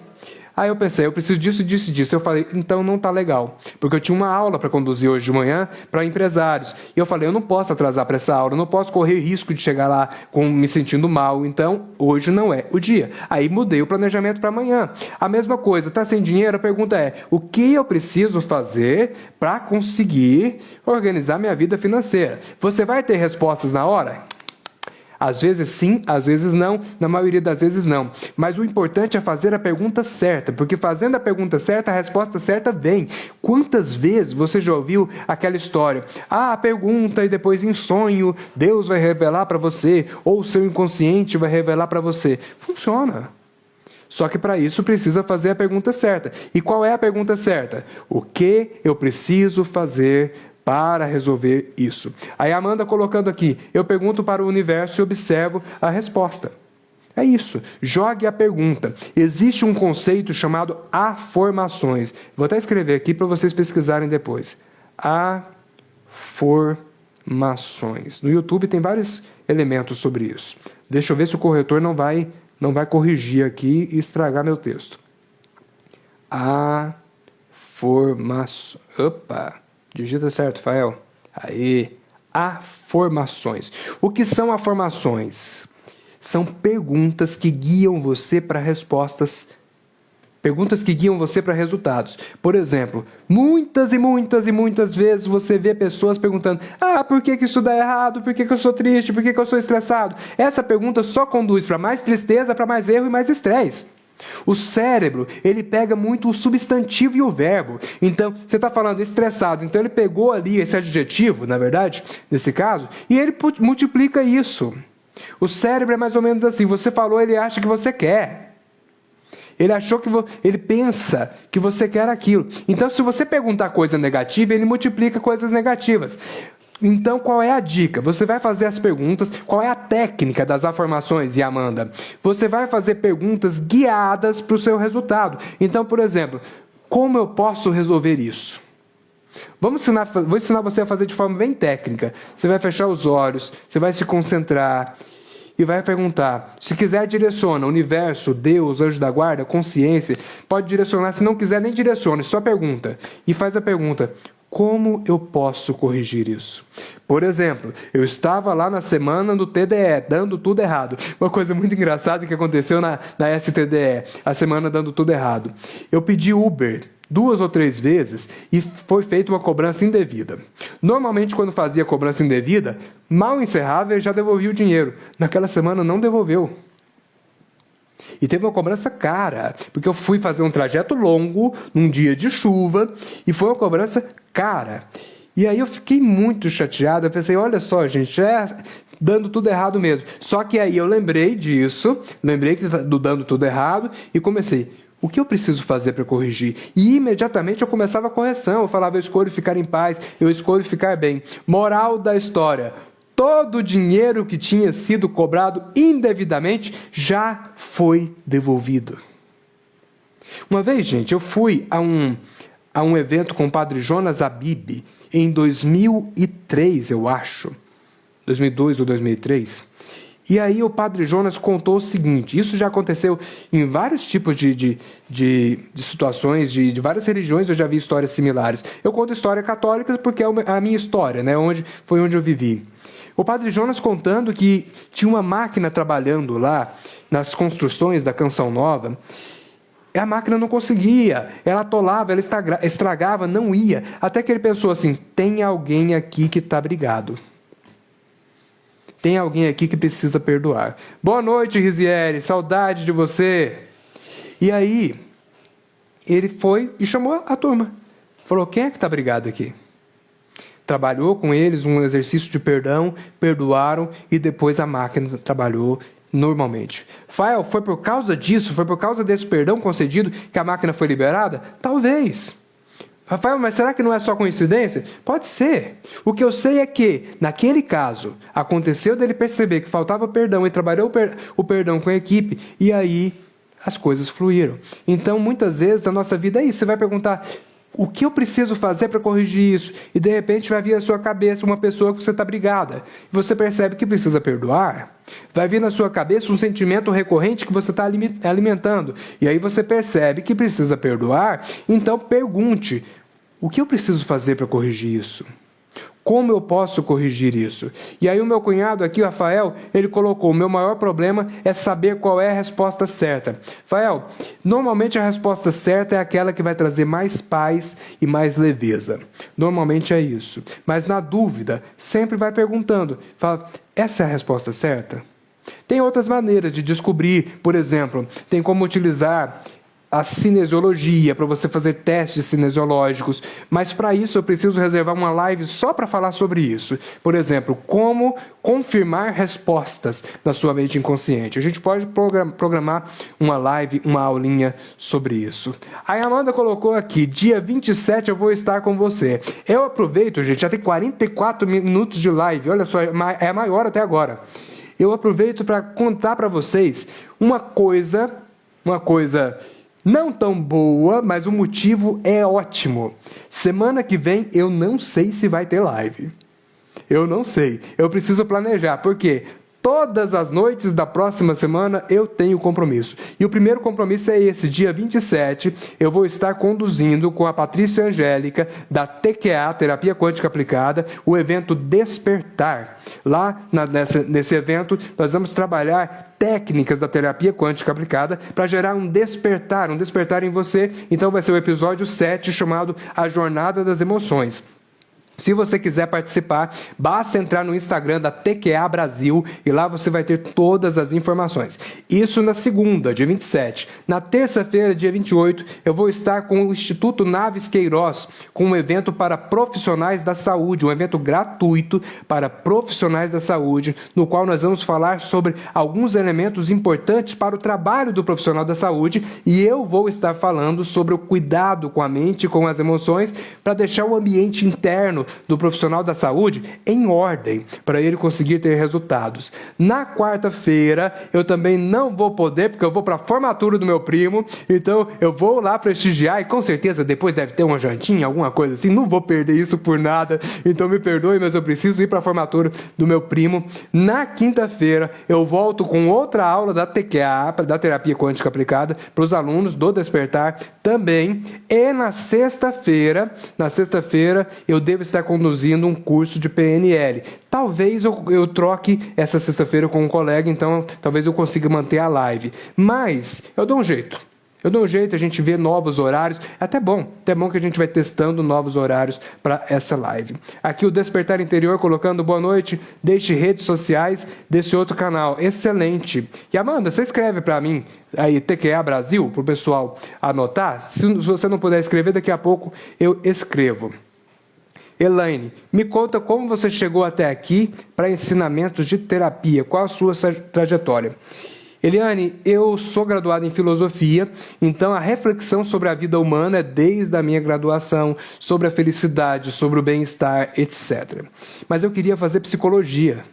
Aí eu pensei, eu preciso disso, disso, disso. Eu falei, então não tá legal. Porque eu tinha uma aula para conduzir hoje de manhã para empresários. E eu falei, eu não posso atrasar para essa aula, eu não posso correr risco de chegar lá me sentindo mal. Então, hoje não é o dia. Aí mudei o planejamento para amanhã. A mesma coisa, tá sem dinheiro? A pergunta é, o que eu preciso fazer para conseguir organizar minha vida financeira? Você vai ter respostas na hora? Às vezes sim, às vezes não, na maioria das vezes não. Mas o importante é fazer a pergunta certa, porque fazendo a pergunta certa, a resposta certa vem. Quantas vezes você já ouviu aquela história? Ah, pergunta e depois em sonho, Deus vai revelar para você, ou o seu inconsciente vai revelar para você. Funciona. Só que para isso precisa fazer a pergunta certa. E qual é a pergunta certa? O que eu preciso fazer para resolver isso? Aí a Amanda colocando aqui, eu pergunto para o universo e observo a resposta. É isso, jogue a pergunta. Existe um conceito chamado afirmações. Vou até escrever aqui para vocês pesquisarem depois. Afirmações. No YouTube tem vários elementos sobre isso. Deixa eu ver se o corretor não vai corrigir aqui e estragar meu texto. Afirmações. Opa! Digita certo, Fael. Aí, afirmações. O que são afirmações? São perguntas que guiam você para respostas, perguntas que guiam você para resultados. Por exemplo, muitas e muitas e muitas vezes você vê pessoas perguntando: por que isso dá errado? Por que eu sou triste? Por que eu sou estressado? Essa pergunta só conduz para mais tristeza, para mais erro e mais estresse. O cérebro, ele pega muito o substantivo e o verbo. Então, você está falando estressado, então ele pegou ali esse adjetivo, na verdade, nesse caso, e ele multiplica isso. O cérebro é mais ou menos assim, você falou, ele acha que você quer. Ele achou que ele pensa que você quer aquilo. Então, se você perguntar coisa negativa, ele multiplica coisas negativas. Então, qual é a dica? Você vai fazer as perguntas, qual é a técnica das afirmações, e Amanda? Você vai fazer perguntas guiadas para o seu resultado. Então, por exemplo, como eu posso resolver isso? Vou ensinar você a fazer de forma bem técnica. Você vai fechar os olhos, você vai se concentrar e vai perguntar. Se quiser, direciona. Universo, Deus, anjo da guarda, consciência. Pode direcionar, se não quiser, nem direcione, só pergunta. E faz a pergunta: como eu posso corrigir isso? Por exemplo, eu estava lá na semana do TDE, dando tudo errado. Uma coisa muito engraçada que aconteceu na STDE, a semana dando tudo errado. Eu pedi Uber 2 ou 3 vezes e foi feita uma cobrança indevida. Normalmente, quando fazia cobrança indevida, mal encerrava e já devolvia o dinheiro. Naquela semana não devolveu. E teve uma cobrança cara, porque eu fui fazer um trajeto longo, num dia de chuva, e foi uma cobrança cara. E aí eu fiquei muito chateado, eu pensei, olha só, gente, dando tudo errado mesmo. Só que aí eu lembrei disso, lembrei do dando tudo errado, e comecei, o que eu preciso fazer para corrigir? E imediatamente eu começava a correção, eu falava, eu escolho ficar em paz, eu escolho ficar bem. Moral da história: todo o dinheiro que tinha sido cobrado indevidamente já foi devolvido. Uma vez, gente, eu fui a um evento com o padre Jonas Abib, em 2003, eu acho. 2002 ou 2003. E aí o padre Jonas contou o seguinte, isso já aconteceu em vários tipos de situações, de várias religiões eu já vi histórias similares. Eu conto história católica porque é a minha história, né? Foi onde eu vivi. O padre Jonas contando que tinha uma máquina trabalhando lá nas construções da Canção Nova, e a máquina não conseguia, ela atolava, ela estragava, não ia, até que ele pensou assim, tem alguém aqui que está brigado. Tem alguém aqui que precisa perdoar. Boa noite, Rizieri, saudade de você. E aí, ele foi e chamou a turma. Falou, quem é que está brigado aqui? Trabalhou com eles um exercício de perdão, perdoaram e depois a máquina trabalhou normalmente. Fael, foi por causa disso, foi por causa desse perdão concedido que a máquina foi liberada? Talvez. Rafael, mas será que não é só coincidência? Pode ser. O que eu sei é que, naquele caso, aconteceu dele perceber que faltava perdão e trabalhou o perdão com a equipe, e aí as coisas fluíram. Então, muitas vezes, na nossa vida é isso. Você vai perguntar, O que eu preciso fazer para corrigir isso? E de repente vai vir à sua cabeça uma pessoa que você está brigada. E você percebe que precisa perdoar. Vai vir na sua cabeça um sentimento recorrente que você está alimentando. E aí você percebe que precisa perdoar. Então pergunte, o que eu preciso fazer para corrigir isso? Como eu posso corrigir isso? E aí o meu cunhado aqui, o Rafael, ele colocou, o meu maior problema é saber qual é a resposta certa. Rafael, normalmente a resposta certa é aquela que vai trazer mais paz e mais leveza. Normalmente é isso. Mas na dúvida, sempre vai perguntando. Fala, essa é a resposta certa? Tem outras maneiras de descobrir, por exemplo, tem como utilizar a cinesiologia, para você fazer testes cinesiológicos, mas para isso eu preciso reservar uma live só para falar sobre isso. Por exemplo, como confirmar respostas na sua mente inconsciente. A gente pode programar uma live, uma aulinha sobre isso. A Amanda colocou aqui, dia 27 eu vou estar com você. Eu aproveito, gente, já tem 44 minutos de live, olha só, é a maior até agora. Eu aproveito para contar para vocês uma coisa não tão boa, mas o motivo é ótimo. Semana que vem eu não sei se vai ter live. Eu não sei. Eu preciso planejar. Por quê? Todas as noites da próxima semana eu tenho compromisso. E o primeiro compromisso é esse, dia 27, eu vou estar conduzindo com a Patrícia Angélica, da TQA, Terapia Quântica Aplicada, o evento Despertar. Lá nesse evento nós vamos trabalhar técnicas da terapia quântica aplicada para gerar um despertar em você. Então vai ser o episódio 7, chamado A Jornada das Emoções. Se você quiser participar, basta entrar no Instagram da TQA Brasil e lá você vai ter todas as informações. Isso na segunda, dia 27. Na terça-feira, dia 28, eu vou estar com o Instituto Naves Queiroz, com um evento para profissionais da saúde, um evento gratuito para profissionais da saúde, no qual nós vamos falar sobre alguns elementos importantes para o trabalho do profissional da saúde e eu vou estar falando sobre o cuidado com a mente e com as emoções para deixar o ambiente interno do profissional da saúde em ordem, para ele conseguir ter resultados. Na quarta-feira, eu também não vou poder, porque eu vou para a formatura do meu primo, então eu vou lá prestigiar e com certeza depois deve ter uma jantinha, alguma coisa assim, não vou perder isso por nada, então me perdoe, mas eu preciso ir para a formatura do meu primo. Na quinta-feira, eu volto com outra aula da TQA, da Terapia Quântica Aplicada, para os alunos do Despertar também, e na sexta-feira, eu devo estar conduzindo um curso de PNL. Talvez eu troque essa sexta-feira com um colega, então talvez eu consiga manter a live. Mas eu dou um jeito. A gente vê novos horários. É até bom que a gente vai testando novos horários para essa live. Aqui o Despertar Interior colocando boa noite, deixe redes sociais desse outro canal. Excelente. E Amanda, você escreve para mim aí TQA Brasil, para o pessoal anotar? Se você não puder escrever, daqui a pouco eu escrevo. Elaine, me conta como você chegou até aqui para ensinamentos de terapia. Qual a sua trajetória? Eliane, eu sou graduado em filosofia, então a reflexão sobre a vida humana é desde a minha graduação, sobre a felicidade, sobre o bem-estar, etc. Mas eu queria fazer psicologia.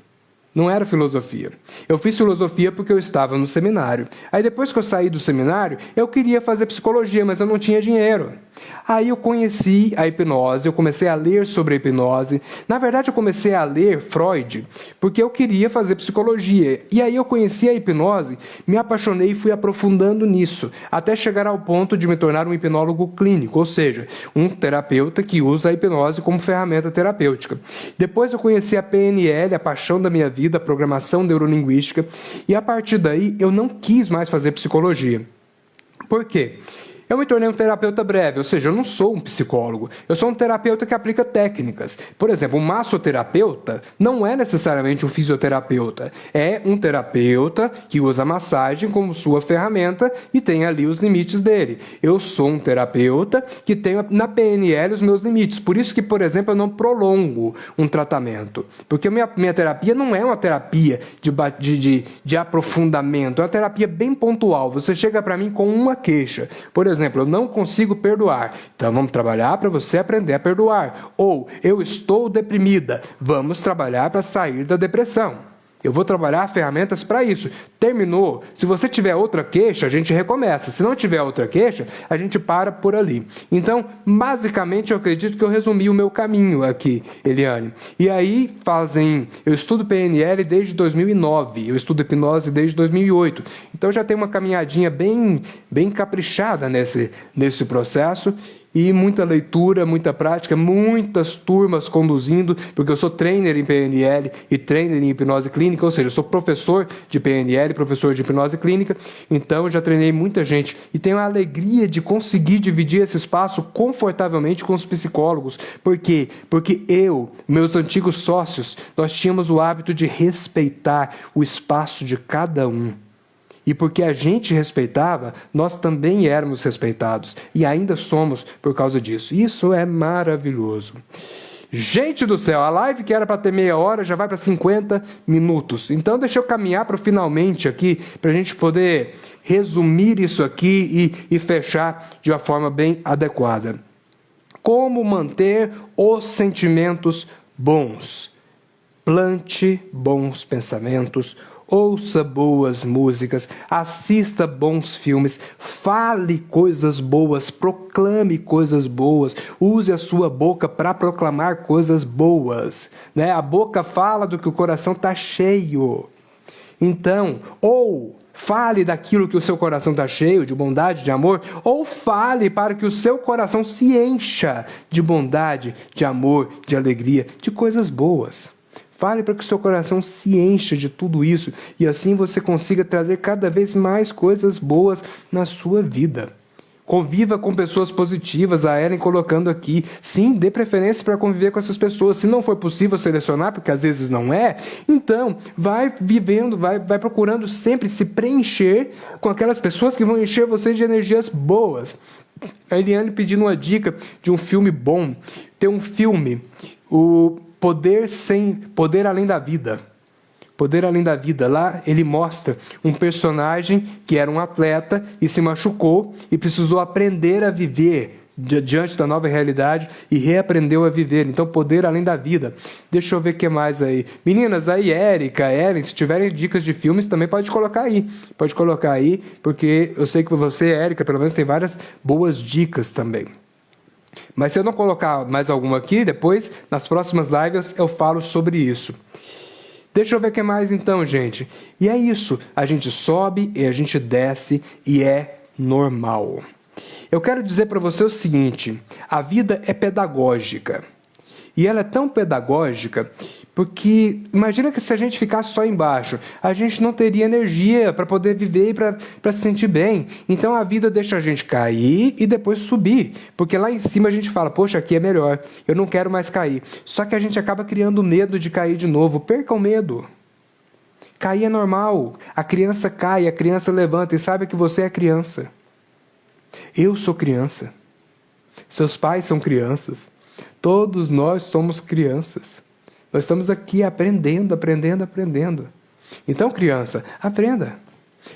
Não era filosofia. Eu fiz filosofia porque eu estava no seminário. Aí depois que eu saí do seminário, eu queria fazer psicologia, mas eu não tinha dinheiro. Aí eu conheci a hipnose, eu comecei a ler sobre a hipnose. Na verdade, eu comecei a ler Freud porque eu queria fazer psicologia. E aí eu conheci a hipnose, me apaixonei e fui aprofundando nisso, até chegar ao ponto de me tornar um hipnólogo clínico, ou seja, um terapeuta que usa a hipnose como ferramenta terapêutica. Depois eu conheci a PNL, a paixão da minha vida, a programação neurolinguística, e a partir daí eu não quis mais fazer psicologia. Por quê? Eu me tornei um terapeuta breve, ou seja, eu não sou um psicólogo, eu sou um terapeuta que aplica técnicas. Por exemplo, um massoterapeuta não é necessariamente um fisioterapeuta, é um terapeuta que usa a massagem como sua ferramenta e tem ali os limites dele. Eu sou um terapeuta que tenho na PNL os meus limites, por isso que, por exemplo, eu não prolongo um tratamento, porque minha terapia não é uma terapia de aprofundamento, é uma terapia bem pontual. Você chega para mim com uma queixa, por exemplo, eu não consigo perdoar. Então vamos trabalhar para você aprender a perdoar. Ou eu estou deprimida. Vamos trabalhar para sair da depressão. Eu vou trabalhar ferramentas para isso. Terminou. Se você tiver outra queixa, a gente recomeça. Se não tiver outra queixa, a gente para por ali. Então, basicamente, eu acredito que eu resumi o meu caminho aqui, Eliane. E aí, eu estudo PNL desde 2009. Eu estudo hipnose desde 2008. Então, já tem uma caminhadinha bem caprichada nesse processo. E muita leitura, muita prática, muitas turmas conduzindo, porque eu sou trainer em PNL e trainer em hipnose clínica, ou seja, eu sou professor de PNL, professor de hipnose clínica, então eu já treinei muita gente e tenho a alegria de conseguir dividir esse espaço confortavelmente com os psicólogos. Por quê? Porque meus antigos sócios, nós tínhamos o hábito de respeitar o espaço de cada um. E porque a gente respeitava, nós também éramos respeitados. E ainda somos por causa disso. Isso é maravilhoso. Gente do céu, a live que era para ter meia hora já vai para 50 minutos. Então deixa eu caminhar para o finalmente aqui, para a gente poder resumir isso aqui e fechar de uma forma bem adequada. Como manter os sentimentos bons? Plante bons pensamentos, ouça boas músicas, assista bons filmes, fale coisas boas, proclame coisas boas, use a sua boca para proclamar coisas boas, né? A boca fala do que o coração está cheio. Então, ou fale daquilo que o seu coração está cheio, de bondade, de amor, ou fale para que o seu coração se encha de bondade, de amor, de alegria, de coisas boas. Fale para que o seu coração se encha de tudo isso e assim você consiga trazer cada vez mais coisas boas na sua vida. Conviva com pessoas positivas, a Ellen colocando aqui. Sim, dê preferência para conviver com essas pessoas. Se não for possível selecionar, porque às vezes não é, então vai vivendo, vai procurando sempre se preencher com aquelas pessoas que vão encher você de energias boas. A Eliane pedindo uma dica de um filme bom. Tem um filme, o Poder Além da Vida. Poder Além da Vida. Lá ele mostra um personagem que era um atleta e se machucou e precisou aprender a viver diante da nova realidade e reaprendeu a viver. Então, Poder Além da Vida. Deixa eu ver o que mais aí. Meninas, aí Érica, Ellen, se tiverem dicas de filmes, também pode colocar aí. Pode colocar aí, porque eu sei que você, Érica, pelo menos tem várias boas dicas também. Mas se eu não colocar mais alguma aqui, depois, nas próximas lives, eu falo sobre isso. Deixa eu ver o que mais então, gente. E é isso. A gente sobe e a gente desce e é normal. Eu quero dizer para você o seguinte. A vida é pedagógica. E ela é tão pedagógica porque imagina que se a gente ficasse só embaixo, a gente não teria energia para poder viver e para se sentir bem. Então a vida deixa a gente cair e depois subir. Porque lá em cima a gente fala, poxa, aqui é melhor, eu não quero mais cair. Só que a gente acaba criando medo de cair de novo. Perca o medo. Cair é normal. A criança cai, a criança levanta e saiba que você é criança. Eu sou criança. Seus pais são crianças. Todos nós somos crianças. Nós estamos aqui aprendendo. Então, criança, aprenda.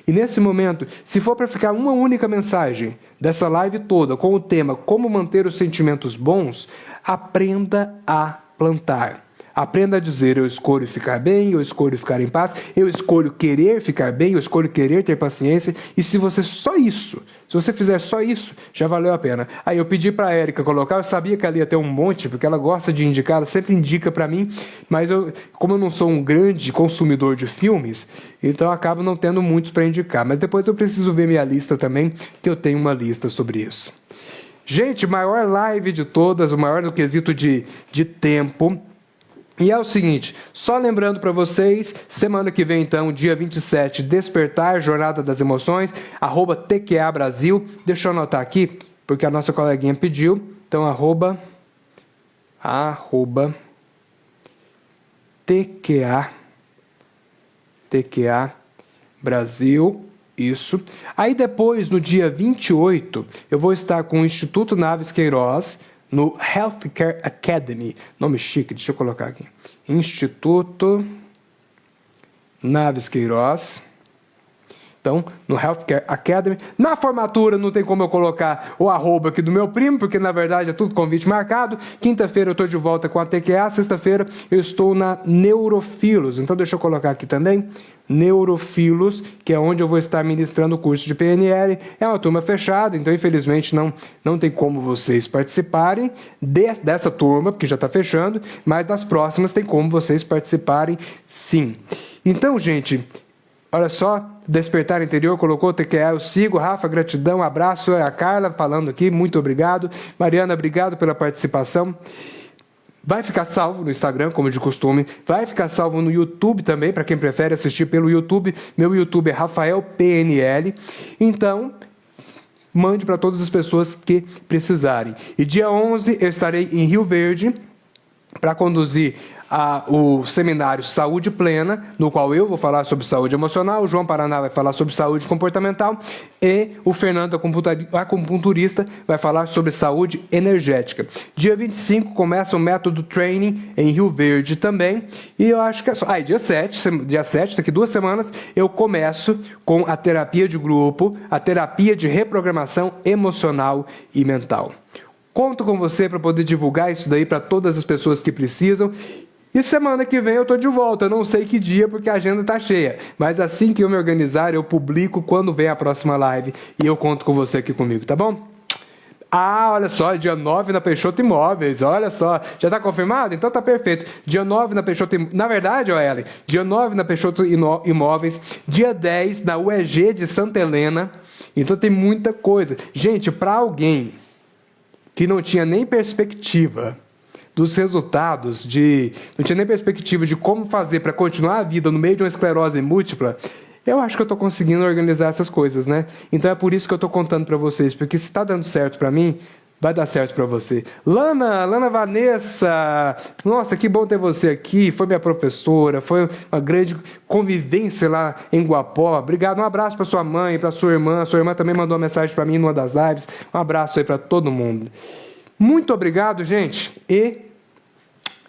E nesse momento, se for para ficar uma única mensagem dessa live toda com o tema Como Manter os Sentimentos Bons, aprenda a plantar. Aprenda a dizer, eu escolho ficar bem, eu escolho ficar em paz, eu escolho querer ficar bem, eu escolho querer ter paciência. E se você fizer só isso, já valeu a pena. Aí eu pedi para a Érica colocar, eu sabia que ela ia ter um monte, porque ela gosta de indicar, ela sempre indica para mim, mas como eu não sou um grande consumidor de filmes, então eu acabo não tendo muitos para indicar. Mas depois eu preciso ver minha lista também, que eu tenho uma lista sobre isso. Gente, maior live de todas, o maior do quesito de tempo. E é o seguinte, só lembrando para vocês, semana que vem então, dia 27, Despertar, Jornada das Emoções, @TQA Brasil, deixa eu anotar aqui, porque a nossa coleguinha pediu, então TQA Brasil, isso. Aí depois, no dia 28, eu vou estar com o Instituto Naves Queiroz, no Healthcare Academy. Nome chique, deixa eu colocar aqui. Instituto Naves Queiroz. Então, no Healthcare Academy. Na formatura não tem como eu colocar o arroba aqui do meu primo, porque na verdade é tudo convite marcado. Quinta-feira eu estou de volta com a TQA, sexta-feira eu estou na Neurofilos. Então deixa eu colocar aqui também, Neurofilos, que é onde eu vou estar ministrando o curso de PNL. É uma turma fechada, então infelizmente não tem como vocês participarem dessa turma, porque já está fechando, mas das próximas tem como vocês participarem sim. Então, gente, olha só, Despertar Interior colocou TQA, eu sigo. Rafa, gratidão, abraço. É a Carla falando aqui, muito obrigado. Mariana, obrigado pela participação. Vai ficar salvo no Instagram, como de costume. Vai ficar salvo no YouTube também, para quem prefere assistir pelo YouTube. Meu YouTube é Rafael PNL. Então, mande para todas as pessoas que precisarem. E dia 11 eu estarei em Rio Verde para conduzir o seminário Saúde Plena, no qual eu vou falar sobre saúde emocional, o João Paraná vai falar sobre saúde comportamental e o Fernando, acupunturista, vai falar sobre saúde energética. Dia 25 começa o método training em Rio Verde também, e eu acho que é só. Dia 7, daqui 2 semanas, eu começo com a terapia de grupo, a terapia de reprogramação emocional e mental. Conto com você para poder divulgar isso daí para todas as pessoas que precisam. E semana que vem eu estou de volta, eu não sei que dia porque a agenda está cheia. Mas assim que eu me organizar, eu publico quando vem a próxima live e eu conto com você aqui comigo, tá bom? Olha só, dia 9 na Peixoto Imóveis, olha só. Já está confirmado? Então tá perfeito. Dia 9 na Peixoto Imóveis, na verdade, Ellen, dia 9 na Peixoto Imóveis, dia 10 na UEG de Santa Helena. Então tem muita coisa. Gente, para alguém que não tinha nem perspectiva dos resultados, não tinha nem perspectiva de como fazer para continuar a vida no meio de uma esclerose múltipla, eu acho que eu estou conseguindo organizar essas coisas, né? Então é por isso que eu estou contando para vocês, porque se está dando certo para mim, vai dar certo para você. Lana Vanessa, nossa, que bom ter você aqui, foi minha professora, foi uma grande convivência lá em Guapó. Obrigado, um abraço para sua mãe, para sua irmã também mandou uma mensagem para mim numa das lives. Um abraço aí para todo mundo. Muito obrigado, gente, e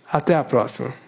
até a próxima.